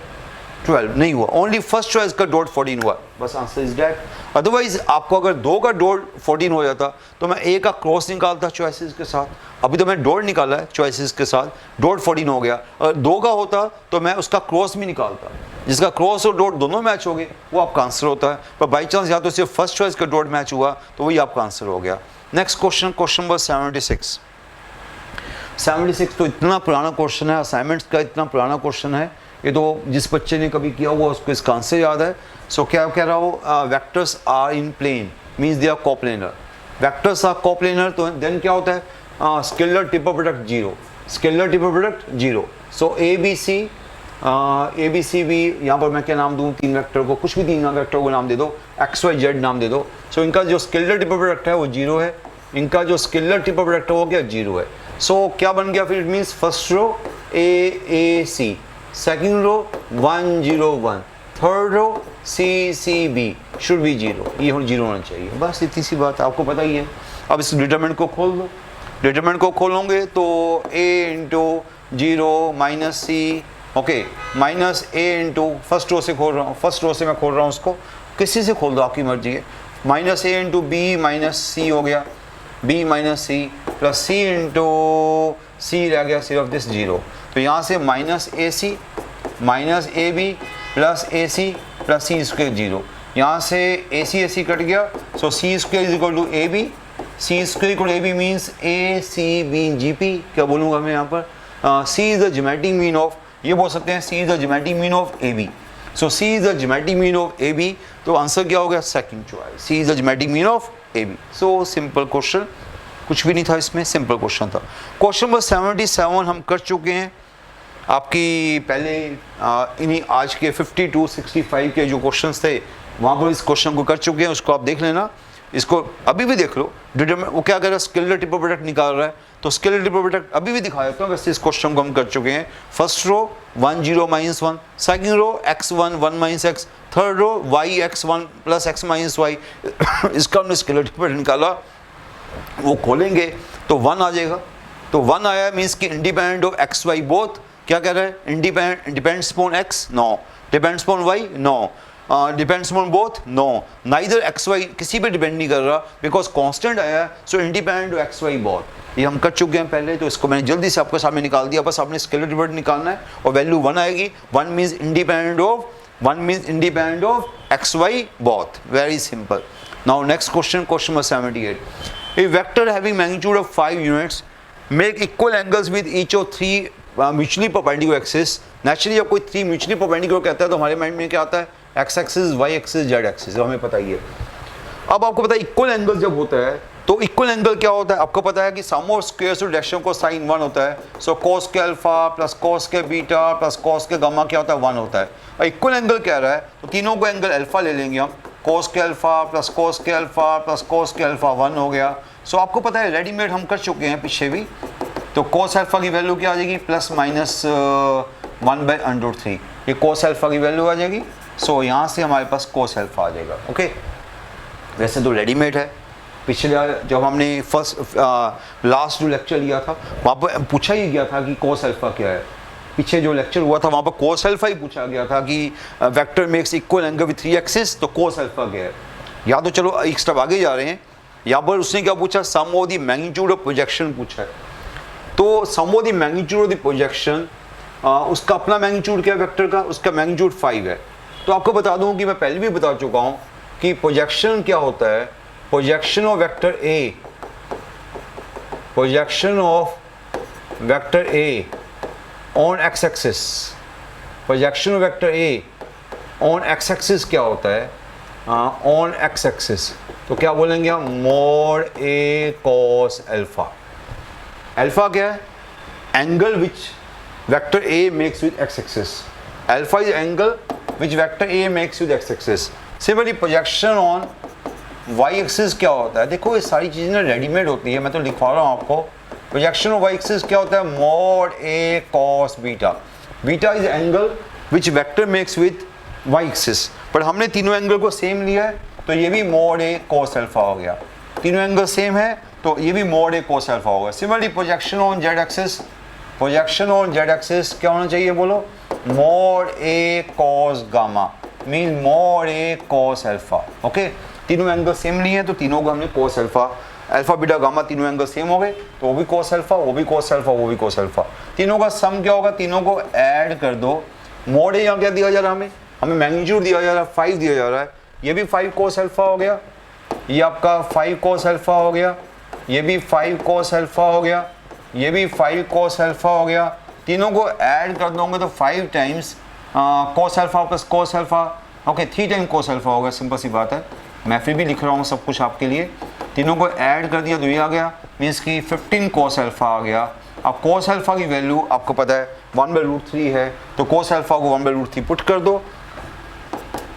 12, नहीं हुआ। ओनली फर्स्ट चॉइस का डॉट 14 हुआ, बस आंसर इज डैट। अदरवाइज आपको अगर दो का डॉट 14 हो जाता तो मैं ए का क्रॉस निकालता चॉइसेस के साथ, अभी तो मैं डॉट निकाला है चॉइसेस के साथ, डॉट 14 हो गया। अगर दो का होता तो मैं उसका क्रॉस भी निकालता, जिसका क्रॉस और डॉट दोनों मैच हो गए वो आपका आंसर होता है। पर बाई चांस या तो सिर्फ फर्स्ट चॉइस का डॉट मैच हुआ तो वही आपका आंसर हो गया। नेक्स्ट क्वेश्चन, क्वेश्चन नंबर 76 तो इतना पुराना क्वेश्चन है, असाइनमेंट्स का इतना पुराना क्वेश्चन है, ये तो जिस बच्चे ने कभी किया हुआ उसको इसका आंसर याद है। सो क्या कह रहा हो, vectors are in plane means they are coplanar, vectors are coplanar, तो देन क्या होता है, scalar triple product 0, scalar triple product 0। So A B C B, यहाँ पर मैं क्या नाम दूँ, तीन वेक्टर को, कुछ भी तीन वेक्टर को नाम दे दो, एक्स वाई जेड नाम दे दो। सो इनका जो स्केलर ट्रिपल प्रोडक्ट है वो 0 है, इनका जो स्केलर ट्रिपल प्रोडक्ट है वो क्या 0 है। सो क्या बन गया फिर, it means first row A C, second row 1 0 1, third row C B should be 0, ये 0 होना चाहिए, बस इतनी सी बात आपको पता ही है। अब इस डिटरमिनेंट को खोल दो, डिटरमिनेंट को खोलोगे तो a into 0 minus C, okay minus a into first row से खोल रहा हूँ, फर्स्ट रो से मैं खोल रहा हूँ उसको, किसी से खोल दो आपकी मर्जी है, minus a into b minus c हो गया, b minus c plus c into c रह गया सिर्फ दिस 0। तो यहाँ से minus a c minus a b plus a c plus c square 0, यहाँ से ए सी कट गया। So c square is equal to a B, c square equal a b means a c b G P. क्या बोलूँगा मैं यहाँ पर, सी is the geometric mean of, ये बोल सकते हैं c is the geometric mean of A b. So c is the geometric mean of A b, तो आंसर क्या हो गया, second choice, c is the geometric mean of A b. So simple question, कुछ भी नहीं था इसमें, simple question था। क्वेश्चन नंबर 77 हम कर चुके हैं आपकी पहले इन्हीं आज के 52 65 के जो क्वेश्चंस थे वहाँ पर इस क्वेश्चन को कर चुके हैं, उसको आप देख लेना, इसको अभी भी देख लो। वो क्या कर रहा है, स्केलर ट्रिपल प्रोडक्ट निकाल रहा है, तो स्केलर ट्रिपल प्रोडक्ट अभी भी दिखा देता हूँ। वैसे इस क्वेश्चन को हम कर चुके हैं, first row 1 0 minus 1, second row x1 1 minus x, third row y x1 plus x minus y। इसका हमने स्केलर ट्रिपल प्रोडक्ट निकाला, वो खोलेंगे तो 1 आ जाएगा, तो 1 आया मीन्स कि independent of x Y both. क्या कह रहा है, depends upon X, no, depends upon Y, no, depends upon both, no, neither X Y किसी पे डिपेंड नहीं कर रहा बिकॉज कांस्टेंट आया है। So independent of x Y both ये हम कर चुके हैं पहले, तो इसको मैंने जल्दी से आपके सामने निकाल दिया। बस आपने स्केलर ट्रिपल निकालना है और वैल्यू 1 आएगी। 1 means independent of x Y both, very simple. Now next question, question number 78, a vector having magnitude of 5 units make equal angles with each of 3 mutually perpendicular axis। Naturally जब कोई 3 mutually perpendicular कहता है तो हमारे mind में क्या आता है, x axis, y axis, z axis, हमें पता ही है। अब आपको पता है इक्वल एंगल जब होता है तो इक्वल एंगल क्या होता है, आपको पता है कि सम ऑफ स्क्वायर्स और डायरेक्शन को साइन 1 होता है। सो cos के अल्फा प्लस cos के बीटा प्लस cos के गामा क्या होता है, 1 होता है। और इक्वल एंगल कह रहा है तो तीनों को एंगल अल्फा ले लेंगे हम, cos के अल्फा प्लस cos के अल्फा प्लस cos के अल्फा 1 हो गया। सो आपको पता है रेडीमेड हम कर चुके हैं पीछे भी, तो cos अल्फा की वैल्यू क्या आ जाएगी, प्लस माइनस 1/√3, ये cos अल्फा की वैल्यू आ जाएगी। सो यहाँ से हमारे पास cos अल्फा आ जाएगा। ओके, वैसे तो रेडीमेड है, पिछले जब हमने फर्स्ट लास्ट जो लेक्चर लिया था वहाँ पर पूछा ही गया था कि cos अल्फा क्या है। पीछे जो लेक्चर हुआ था वहाँ पर cos अल्फा ही पूछा गया था कि vector makes equal angle with 3 axis, तो cos अल्फा क्या है। या तो चलो एक स्टेप आगे जा रहे हैं, यहाँ पर उसने क्या पूछा, sum of the magnitude of projection पूछा है। तो sum of the magnitude of the projection, उसका अपना मैग्नीट्यूड क्या है वेक्टर का, उसका मैग्नीट्यूड 5 है। तो आपको बता दूं कि मैं पहले भी बता चुका हूँ कि प्रोजेक्शन क्या होता है, projection of vector A, projection of vector A on x axis, projection of vector A on x axis क्या होता है, ऑन एक्स एक्सिस, तो क्या बोलेंगे हम, mod A cos alpha. Alpha क्या है, angle which vector A makes with X axis, alpha is angle which vector A makes with X axis. Similarly projection on Y axis क्या होता है, देखो ये सारी चीज़ें ना रेडीमेड होती है, मैं तो लिखवा रहा हूँ आपको। प्रोजेक्शन ऑफ वाई एक्सिस क्या होता है, mod A cos beta, beta is angle which vector makes with Y axis, पर हमने तीनों एंगल को सेम लिया है तो ये भी मोड ए कॉस अल्फा हो गया, तीनों एंगल सेम है तो ये भी मोड ए कॉस अल्फा होगा। Similarly projection on Z axis, projection on Z axis क्या होना चाहिए बोलो, mode A cos gamma, mean mod A cos alpha. Okay, तीनों एंगल सेम नहीं है तो तीनों को हमने cos alpha, alpha beta gamma तीनों एंगल सेम हो गए तो वो भी कॉस अल्फा, वो भी कॉस अल्फा, वो भी कॉस अल्फा, तीनों का सम क्या होगा, तीनों को ऐड कर दो। मोड ए यहाँ क्या दिया जा रहा है, हमें मैग्नीट्यूड दिया जा रहा है 5 दिया जा रहा है, ये भी 5 कॉस अल्फा हो गया, ये आपका 5 कॉस अल्फा हो गया, ये भी 5 कॉस अल्फा हो गया, ये भी 5 कॉस अल्फा हो गया, तीनों को ऐड कर दोगे तो 5 times cos alpha plus cos alpha, okay 3 time cos alpha होगा, सिंपल सी बात है, मैं फिर भी लिख रहा हूँ सब कुछ आपके लिए। तीनों को ऐड कर दिया तो ये आ गया, मीन्स कि 15 कॉस अल्फा आ गया। अब कॉस अल्फा की वैल्यू आपको पता है 1/√3 है, तो कॉस अल्फा को 1/√3 पुट कर दो,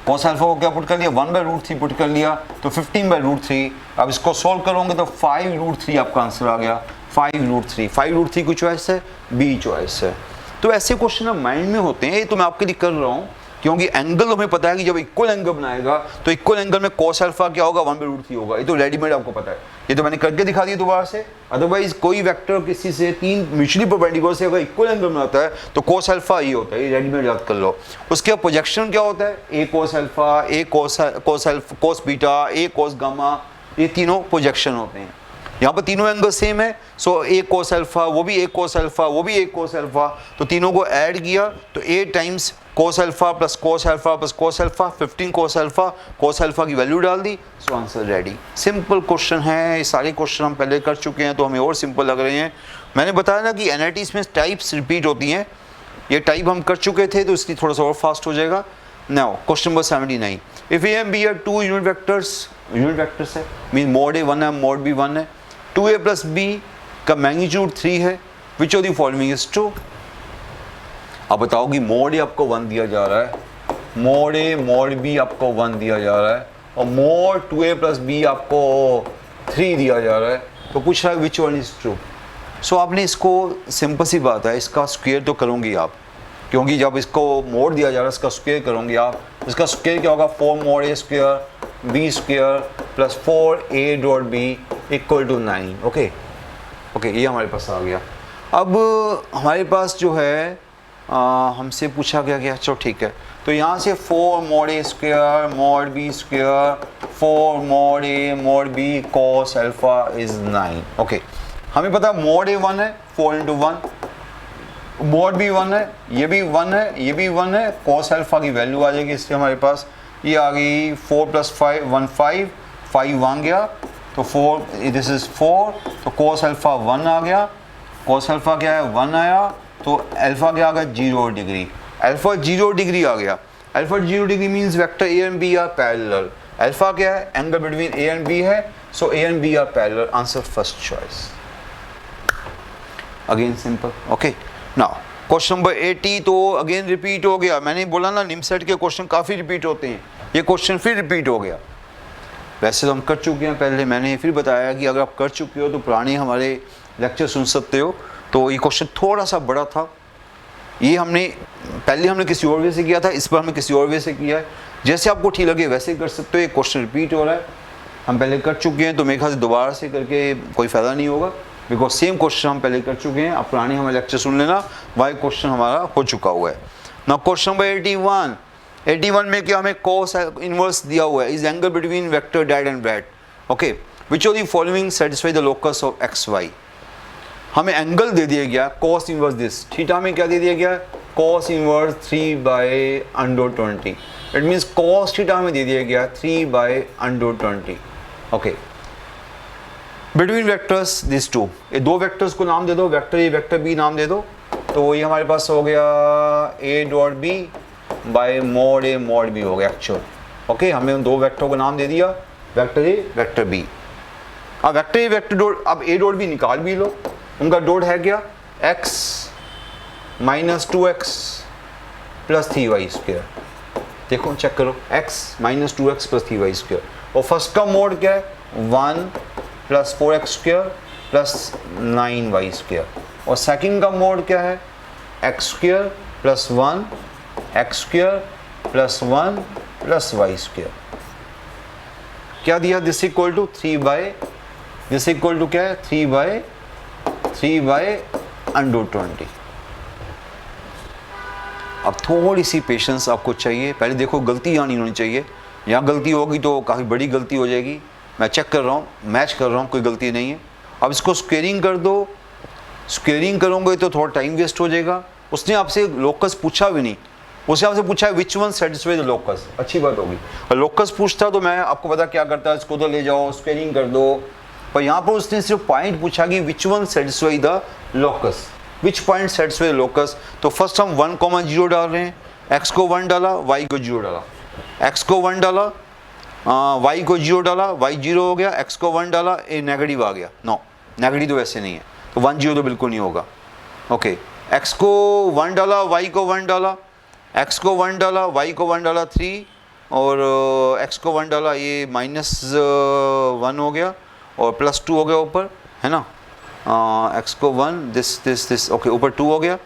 कॉस अल्फा को क्या पुट कर लिया, 1/√3 पुट कर लिया तो 15/√3। अब इसको सोल्व करोगे तो 5√3 आपका आंसर आ गया, 5√3, 5√3 की चॉइस है, बी चॉइस है। तो ऐसे क्वेश्चन अब माइंड में होते हैं, ये तो मैं आपके लिए कर रहा हूँ क्योंकि एंगल हमें पता है कि जब इक्वल एंगल बनाएगा तो इक्वल एंगल में कॉस अल्फा क्या होगा, 1/√3 होगा, ये तो रेडीमेड आपको पता है, ये तो मैंने करके दिखा दिया दोबारा से। अदरवाइज कोई वेक्टर किसी से 3 म्यूचुअली परपेंडिकुलर से अगर इक्वल एंगल बनाता है तो कॉस अल्फा ये होता है, ये रेडीमेड याद कर लो। उसके बाद प्रोजेक्शन क्या होता है, ए कॉस अल्फा, ए कॉस बीटा, ए कॉस गामा, ये तीनों प्रोजेक्शन होते हैं। यहाँ पर तीनों एंगल सेम है, सो ए कॉस अल्फा, वो भी ए कॉस अल्फा, वो भी ए कॉस अल्फा, तो तीनों को ऐड किया तो a times cos alpha plus cos alpha plus cos alpha, 15 cos alpha की वैल्यू डाल दी, so answer ready. Simple question है, ये सारे क्वेश्चन हम पहले कर चुके हैं तो हमें और सिंपल लग रहे हैं। मैंने बताया ना कि एनआईटीज में टाइप्स रिपीट होती हैं, ये टाइप हम कर चुके थे तो इसलिए थोड़ा सा और फास्ट हो जाएगा। Now question number 79, if A M B are 2 unit vectors है, मीन मोड ए 1 है, मोड बी 1 है, 2a प्लस बी का मैग्नीट्यूड 3 है, विच of the following is true. अब बताओ कि मोड ए आपको 1 दिया जा रहा है, मोड ए मोड बी आपको 1 दिया जा रहा है और मोड 2a प्लस बी आपको 3 दिया जा रहा है, तो पूछ रहा है विच वन इज ट्रू। सो आपने इसको, सिंपल सी बात है, इसका स्क्वायर तो करोगे आप, क्योंकि जब इसको मोड दिया जा रहा है इसका स्क्वायर करोगे आप, इसका स्क्वायर क्या होगा, 4 mod a square b square plus 4a dot b equal to 9। Okay, ये हमारे पास आ गया। अब हमारे पास जो है हमसे पूछा गया चलो ठीक है, तो यहाँ से 4 mod a square mod B square 4 mod A mod b cos alpha is 9। Okay, हमें पता है मोड ए 1 है, 4 × 1, मोड बी 1 है, ये भी 1 है, ये भी 1 है, कॉस अल्फा की वैल्यू आ जाएगी इससे हमारे पास, ये आ गई 4 + 5 1 5 आ गया, तो 4 दिस इज 4, तो कॉस अल्फा 1 आ गया, कॉस अल्फा क्या है 1 आया, तो अल्फा क्या आ गया 0 डिग्री, अल्फा 0 डिग्री आ गया। Alpha 0 degree means vector a and b are parallel. Alpha क्या है, angle between A and b है, so a and b are parallel, answer first choice. Again simple. Okay, now question number 80 तो again repeat हो गया। मैंने बोला ना निमसेट के क्वेश्चन काफ़ी रिपीट होते हैं, ये क्वेश्चन फिर रिपीट हो गया। वैसे तो हम कर चुके हैं पहले, मैंने फिर बताया कि अगर आप कर चुके हो तो पुराने हमारे लेक्चर सुन सकते हो। तो ये क्वेश्चन थोड़ा सा बड़ा था, ये हमने किसी और वे से किया था, इस पर हमने किसी और वे से किया है, जैसे आपको ठीक लगे वैसे कर सकते हो। ये क्वेश्चन रिपीट हो रहा है, हम पहले कर चुके हैं तो मेरे ख्याल से दोबारा से करके कोई फ़ायदा नहीं होगा, बिकॉज सेम क्वेश्चन हम पहले कर चुके हैं। आप पुराने हमारे लेक्चर सुन लेना, वाई क्वेश्चन हमारा हो चुका हुआ है। ना क्वेश्चन नंबर 81 में क्या हमें कॉस इनवर्स दिया हुआ है, is angle between vector date and bread. Okay, which of the following satisfy the locus of x y. हमें एंगल दे दिया गया कॉस इनवर्स दिस, थीटा में क्या दे दिया गया, cos inverse 3/√20। It means cos theta में दे दिया गया 3/√20। ओके, बिटवीन वेक्टर्स दिस टू, ये दो वेक्टर्स को नाम दे दो, वेक्टर ए वेक्टर बी नाम दे दो, तो ये हमारे पास हो गया a dot B by mod A mod b हो गया एक्चुअल। ओके, हमने उन दो वेक्टर को नाम दे दिया, वेक्टर ए वेक्टर बी। अब वेक्टर ए वेक्टर डॉट, अब ए डॉट बी निकाल भी लो, उनका डॉट है क्या, x minus 2x plus 3y square. देखो चेक करो, x minus 2x plus 3y square. और फर्स्ट का मोड क्या है, 1 plus 4x square plus 9y square. और सेकंड का मोड क्या है, x square plus 1 x square plus 1 plus y square. क्या दिया, this equal to 3 by, this equal to क्या है, 3 बाय अंडर 20। अब थोड़ी सी पेशेंस आपको चाहिए, पहले देखो गलती यहाँ नहीं होनी चाहिए, यहाँ गलती होगी तो काफ़ी बड़ी गलती हो जाएगी। मैं चेक कर रहा हूँ, मैच कर रहा हूँ, कोई गलती नहीं है। अब इसको स्क्वेयरिंग कर दो, स्क्वेयरिंग करोगे तो थोड़ा टाइम वेस्ट हो जाएगा। उसने आपसे लोकस पूछा भी नहीं, उसने आपसे पूछा है which one satisfy the locus, अच्छी बात होगी। और लोकस पूछता तो मैं आपको पता क्या करता है, इसको तो ले जाओ स्क्वेयरिंग कर दो, पर यहाँ पर उसने सिर्फ पॉइंट पूछा कि which one satisfy the locus, which point satisfy the locus. तो फर्स्ट हम 1,0 डाल रहे हैं, x को 1 डाला, y को 0 डाला, x को 1 डाला, y को 0 डाला, y 0 हो गया, x को 1 डाला, ए नेगेटिव आ गया, नो नेगेटिव तो वैसे नहीं है, तो 1 0 तो बिल्कुल नहीं होगा। ओके, x को 1 डाला, y को 1 डाला, x को 1 डाला, y को 1 डाला 3, और x को 1 डाला, ये -1 हो गया और +2 हो गया ऊपर, है ना। x को 1, दिस ओके, ऊपर 2 हो गया,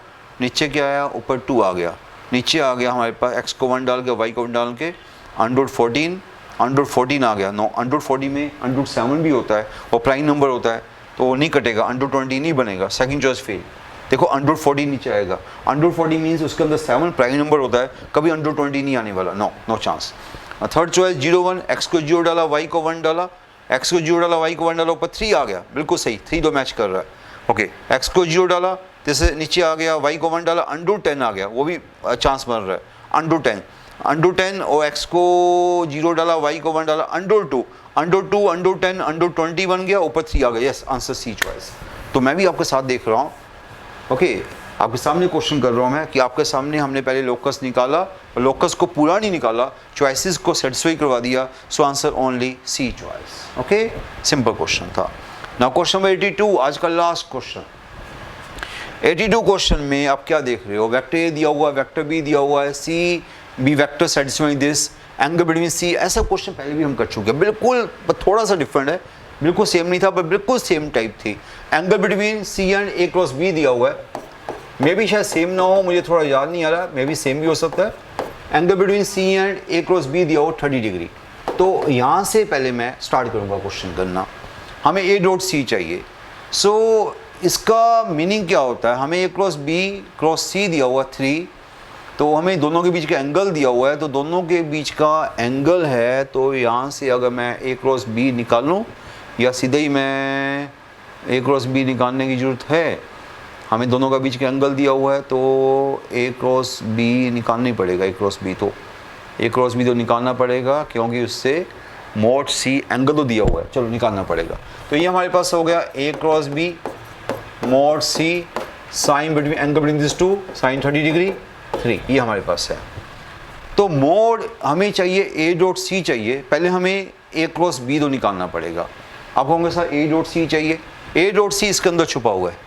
नीचे क्या आया, ऊपर 2 आ गया, नीचे आ गया हमारे पास x को 1 डाल के y को 1 डाल के अंडर 14 आ गया। नो, अंडर 14 में अंडर 7 भी होता है और प्राइम नंबर होता है, तो वो नहीं कटेगा, अंडर 20 नहीं बनेगा, सेकंड चॉइस फेल। देखो अंडर 40 नीचे आएगा, अंडर 40 मीन्स उसके अंदर 7 प्राइम नंबर होता है, कभी अंडर 20 नहीं आने वाला, no chance. Third choice 0 1, x को 0 डाला, y को 1 डाला, x को 0 डाला, y को 1 डाला, ऊपर 3 आ गया, बिल्कुल सही, 3 तो मैच कर रहा है। ओके, x को 0 डाला, जैसे नीचे आ गया, y को 1 डाला, अंडर 10 आ गया, वो भी चांस बन रहा है, अंडर 10 और x को 0 डाला, y को 1 डाला, अंडर 2, अंडर 10, अंडर 20 बन गया, ऊपर 3 आ गया, यस आंसर सी चॉइस। तो मैं भी आपके साथ देख रहा हूँ, ओके, आपके सामने क्वेश्चन कर रहा हूँ मैं कि आपके सामने हमने पहले लोकस निकाला और लोकस को पूरा नहीं निकाला, चॉइसेस को सेटिस्फाई करवा दिया, सो आंसर ओनली सी चॉइस। ओके, सिंपल क्वेश्चन था। नाउ क्वेश्चन नंबर 82, आज का लास्ट क्वेश्चन। 82 क्वेश्चन में आप क्या देख रहे हो, वेक्टर ए दिया हुआ है, वेक्टर बी दिया हुआ है, c b vector satisfying this, angle between c. ऐसा क्वेश्चन पहले भी हम कर चुके हैं, बिल्कुल थोड़ा सा डिफरेंट है, बिल्कुल सेम नहीं था पर बिल्कुल सेम टाइप थी। Angle between c and a cross b दिया हुआ है, मे भी शायद सेम ना हो, मुझे थोड़ा याद नहीं आ रहा, मे भी सेम भी हो सकता है। Angle between c and a cross b दिया हो 30 डिग्री। तो यहाँ से पहले मैं स्टार्ट करूँगा क्वेश्चन करना। हमें ए डॉट सी चाहिए, सो इसका मीनिंग क्या होता है, हमें ए क्रॉस बी क्रॉस सी दिया हुआ 3, तो हमें दोनों के बीच का एंगल दिया हुआ है, तो दोनों के बीच का एंगल है, तो यहाँ से अगर मैं ए क्रॉस बी निकालूँ या सीधे ही मैं ए क्रॉस बी निकालने की ज़रूरत है, हमें दोनों का बीच का एंगल दिया हुआ है, तो ए क्रॉस बी निकालना ही पड़ेगा, ए क्रॉस बी तो निकालना पड़ेगा, क्योंकि उससे मोड सी एंगल तो दिया हुआ है, चलो निकालना पड़ेगा। तो ये हमारे पास हो गया a cross b mod c sine between angle between this two sine 30 degree 3, ये हमारे पास है। तो मोड हमें चाहिए, ए डॉट सी चाहिए, पहले हमें ए क्रॉस बी तो निकालना पड़ेगा। आप कहोगे सर ए डॉट सी चाहिए, ए डॉट सी इसके अंदर छुपा हुआ है,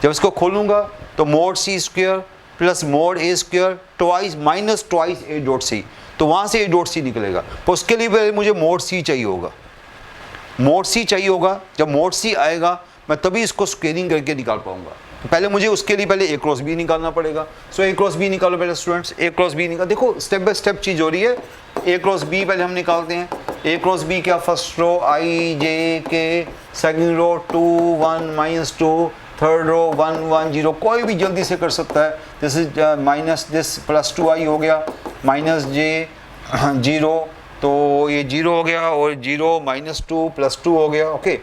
जब इसको खोलूंगा तो mod c square plus mod a square twice minus twice a dot c, तो वहाँ से ए डॉट सी निकलेगा। तो उसके लिए पहले मुझे मोड सी चाहिए होगा, मोड सी चाहिए होगा, जब मोड सी आएगा मैं तभी इसको स्क्वेयरिंग करके निकाल पाऊंगा। तो पहले मुझे उसके लिए पहले ए क्रॉस बी निकालना पड़ेगा। सो ए क्रॉस बी निकालो पहले स्टूडेंट्स, ए क्रॉस बी निकाल, देखो स्टेप बाय स्टेप चीज़ हो रही है। ए क्रॉस बी पहले हम निकालते हैं, ए क्रॉस बी क्या, फर्स्ट रो आई जे के, सेकंड रो 2 1 -2, थर्ड रो 1 1 0, कोई भी जल्दी से कर सकता है। This is minus this plus 2i हो गया, माइनस जे 0, तो ये 0 हो गया, और 0 -2 प्लस 2 हो गया, ओके,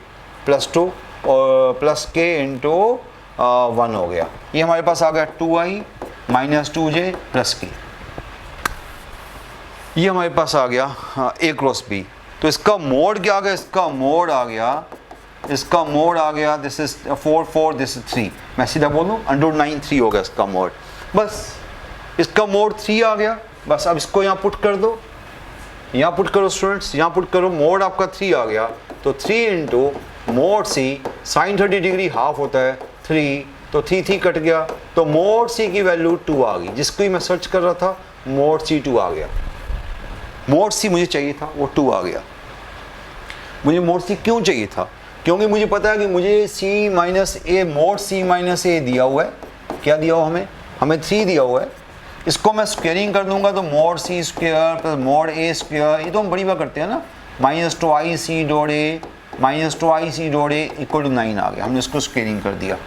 प्लस 2 और प्लस के इंटू 1 हो गया। ये हमारे पास आ गया 2i माइनस 2j प्लस के, ये हमारे पास आ गया ए क्रॉस बी। तो इसका मोड क्या आ गया, इसका मोड आ गया इसका मोड आ गया, दिस इज 4 4, दिस इज 3, मैं सीधा बोल दूँ √9 3 हो गया इसका मोड, बस इसका मोड 3 आ गया। बस अब इसको यहाँ पुट कर दो, यहाँ पुट करो स्टूडेंट्स, यहाँ पुट करो, मोड आपका 3 आ गया, तो 3 into mode c, sign 30 degree half होता है 3, तो 3 कट गया, तो मोड सी की वैल्यू 2 आ गई, जिसको ही मैं सर्च कर रहा था मोड सी 2 आ गया, मोड सी मुझे चाहिए था वो 2 आ गया। मुझे मोड सी क्यों चाहिए था? क्योंकि मुझे पता है कि मुझे सी माइनस ए, मोड सी माइनस ए दिया हुआ है, क्या दिया हुआ हमें 3 दिया हुआ है, इसको मैं स्क्वेयरिंग कर दूंगा तो mod c square plus mod ए स्क्वेयर, ये तो हम बड़ी बार करते हैं ना, -2ic dot a minus 2ic dot a equal to 9 आ गया, हमने इसको स्क्वेयरिंग कर दिया।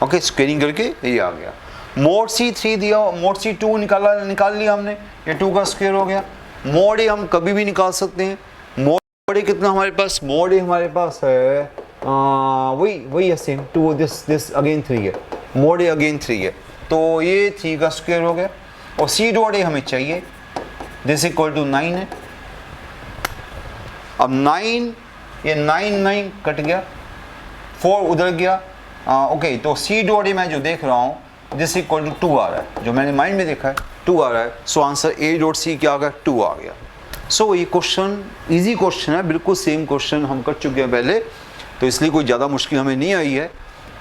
ओके, स्क्वेयरिंग करके ये आ गया। मोड सी 3 दिया, मोड सी 2 निकाल लिया हमने, ये 2 का स्क्वायर हो गया। मोड ए हम कभी भी निकाल सकते हैं, मोड ए कितना हमारे पास, मोड ए हमारे पास है वही है सेम 2, दिस अगेन 3 है, मोड ए अगेन 3 है, तो ये 3 का स्क्वायर हो गया, और सी डॉट ए हमें चाहिए, दिस इक्वल टू 9 है। अब 9, ये 9 कट गया, 4 उधर गया, ओके, तो सी डॉट ए मैं जो देख रहा हूँ दिस इक्वल टू 2 आ रहा है, जो मैंने माइंड में देखा है 2 आ रहा है, सो आंसर ए डॉट सी क्या आ गया, 2 आ गया। सो ये क्वेश्चन इजी क्वेश्चन है, बिल्कुल सेम क्वेश्चन हम कर चुके हैं पहले, तो इसलिए कोई ज़्यादा मुश्किल हमें नहीं आई है।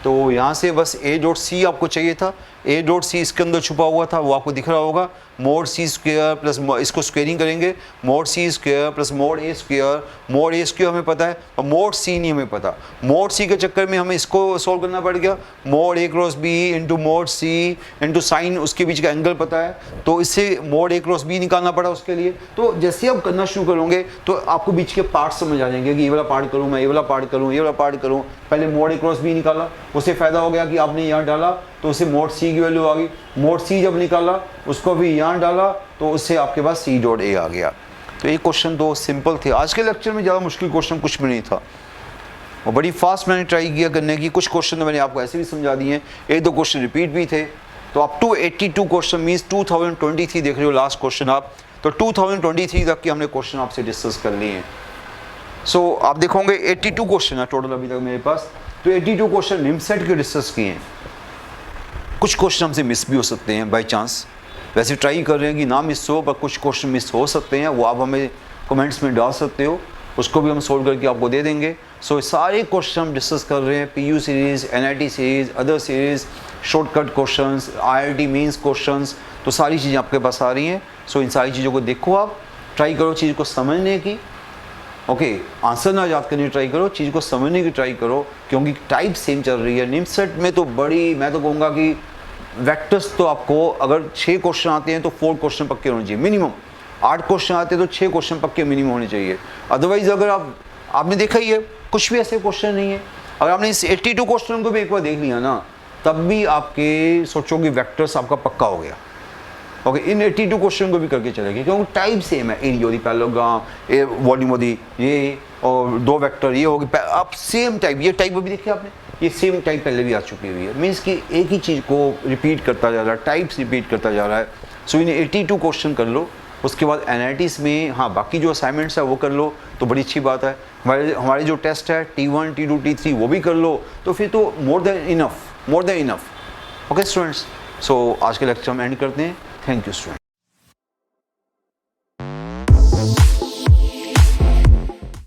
तो यहाँ से बस ए डॉट सी आपको चाहिए था, ए डॉट सी इसके अंदर छुपा हुआ था, वो आपको दिख रहा होगा, मोड सी स्क्वेयर प्लस, इसको स्क्वेयरिंग करेंगे, mode c square plus mod ए स्क्वेयर, मोड ए स्क्वेयर हमें पता है और मोड सी नहीं हमें पता, मोड सी के चक्कर में हमें इसको सॉल्व करना पड़ गया, मोड ए क्रॉस बी इंटू मोड सी इंटू साइन, उसके बीच का एंगल पता है, तो इससे मोड ए क्रॉस बी निकालना पड़ा उसके लिए। तो जैसे आप करना शुरू करोगे तो आपको बीच के पार्ट समझ आ जाएंगे कि ये वाला पार्ट करूँ मैं, ये वाला पार्ट करूँ, ये वाला पार्ट करूँ। पहले मोड ए क्रॉस बी निकाला, उससे फ़ायदा हो गया कि आपने यहाँ डाला तो उससे मोड सी की वैल्यू आ गई, मोड सी जब निकाला उसको भी यहाँ डाला तो उससे आपके पास सी डॉट ए आ गया। तो ये क्वेश्चन तो सिंपल थे, आज के लेक्चर में ज़्यादा मुश्किल क्वेश्चन कुछ भी नहीं था, और बड़ी फास्ट मैंने ट्राई किया करने की। कुछ क्वेश्चन तो मैंने आपको ऐसे भी समझा दिए, 1-2 क्वेश्चन रिपीट भी थे। तो अप टू 82 क्वेश्चन मीन्स 2023 देख रहे हो लास्ट क्वेश्चन आप, तो 2023 तक के हमने क्वेश्चन आपसे डिस्कस कर लिए हैं। सो आप देखोगे 82 क्वेश्चन है टोटल अभी तक मेरे पास, तो 82 क्वेश्चन निमसेट के डिस्कस किए हैं। कुछ क्वेश्चन हमसे मिस भी हो सकते हैं बाई चांस, वैसे ट्राई कर रहे हैं कि ना मिस हो, पर कुछ क्वेश्चन मिस हो सकते हैं, वो आप हमें कमेंट्स में डाल सकते हो, उसको भी हम सोल्व करके आपको दे देंगे। सो सारे क्वेश्चन हम डिस्कस कर रहे हैं, PU series, NIT series, other series, shortcut questions, IIT mains questions, तो सारी चीज़ें आपके पास आ रही हैं। सो इन सारी चीज़ों को देखो, आप ट्राई करो चीज़ को समझने की, ओके, आंसर ना याद करने की ट्राई करो, चीज़ को समझने की ट्राई करो, क्योंकि टाइप सेम चल रही है। निमसेट में तो बड़ी, मैं तो कहूँगा कि वेक्टर्स तो आपको अगर 6 क्वेश्चन आते हैं तो 4 क्वेश्चन पक्के होने चाहिए मिनिमम, 8 क्वेश्चन आते हैं तो 6 क्वेश्चन पक्के मिनिमम होने चाहिए। अदरवाइज अगर आपने देखा ही है कुछ भी ऐसे क्वेश्चन नहीं है, अगर आपने इस 82 क्वेश्चन को भी एक बार देख लिया ना, तब भी आपके सोचोगे वेक्टर्स आपका पक्का हो गया। ओके, इन 82 क्वेश्चन को भी करके चलेगी, क्योंकि टाइप सेम है, एरिया होगी, पैरेललोग्राम, वॉल्यूम होगी, ये और 2 वेक्टर ये होगी, आप सेम टाइप, ये टाइप अभी देखिए आपने, ये सेम टाइप पहले भी आ चुकी हुई है, मीन्स कि एक ही चीज़ को रिपीट करता जा रहा है, टाइप्स रिपीट करता जा रहा है। सो इन 82 क्वेश्चन कर लो, उसके बाद एनआईटीज़ में हाँ बाकी जो असाइनमेंट्स है वो कर लो, तो बड़ी अच्छी बात है। हमारे जो टेस्ट है T1, T2, T3 वो भी कर लो, तो फिर तो more than enough. Okay students, so आज के लेक्चर हम एंड करते हैं। Thank you student.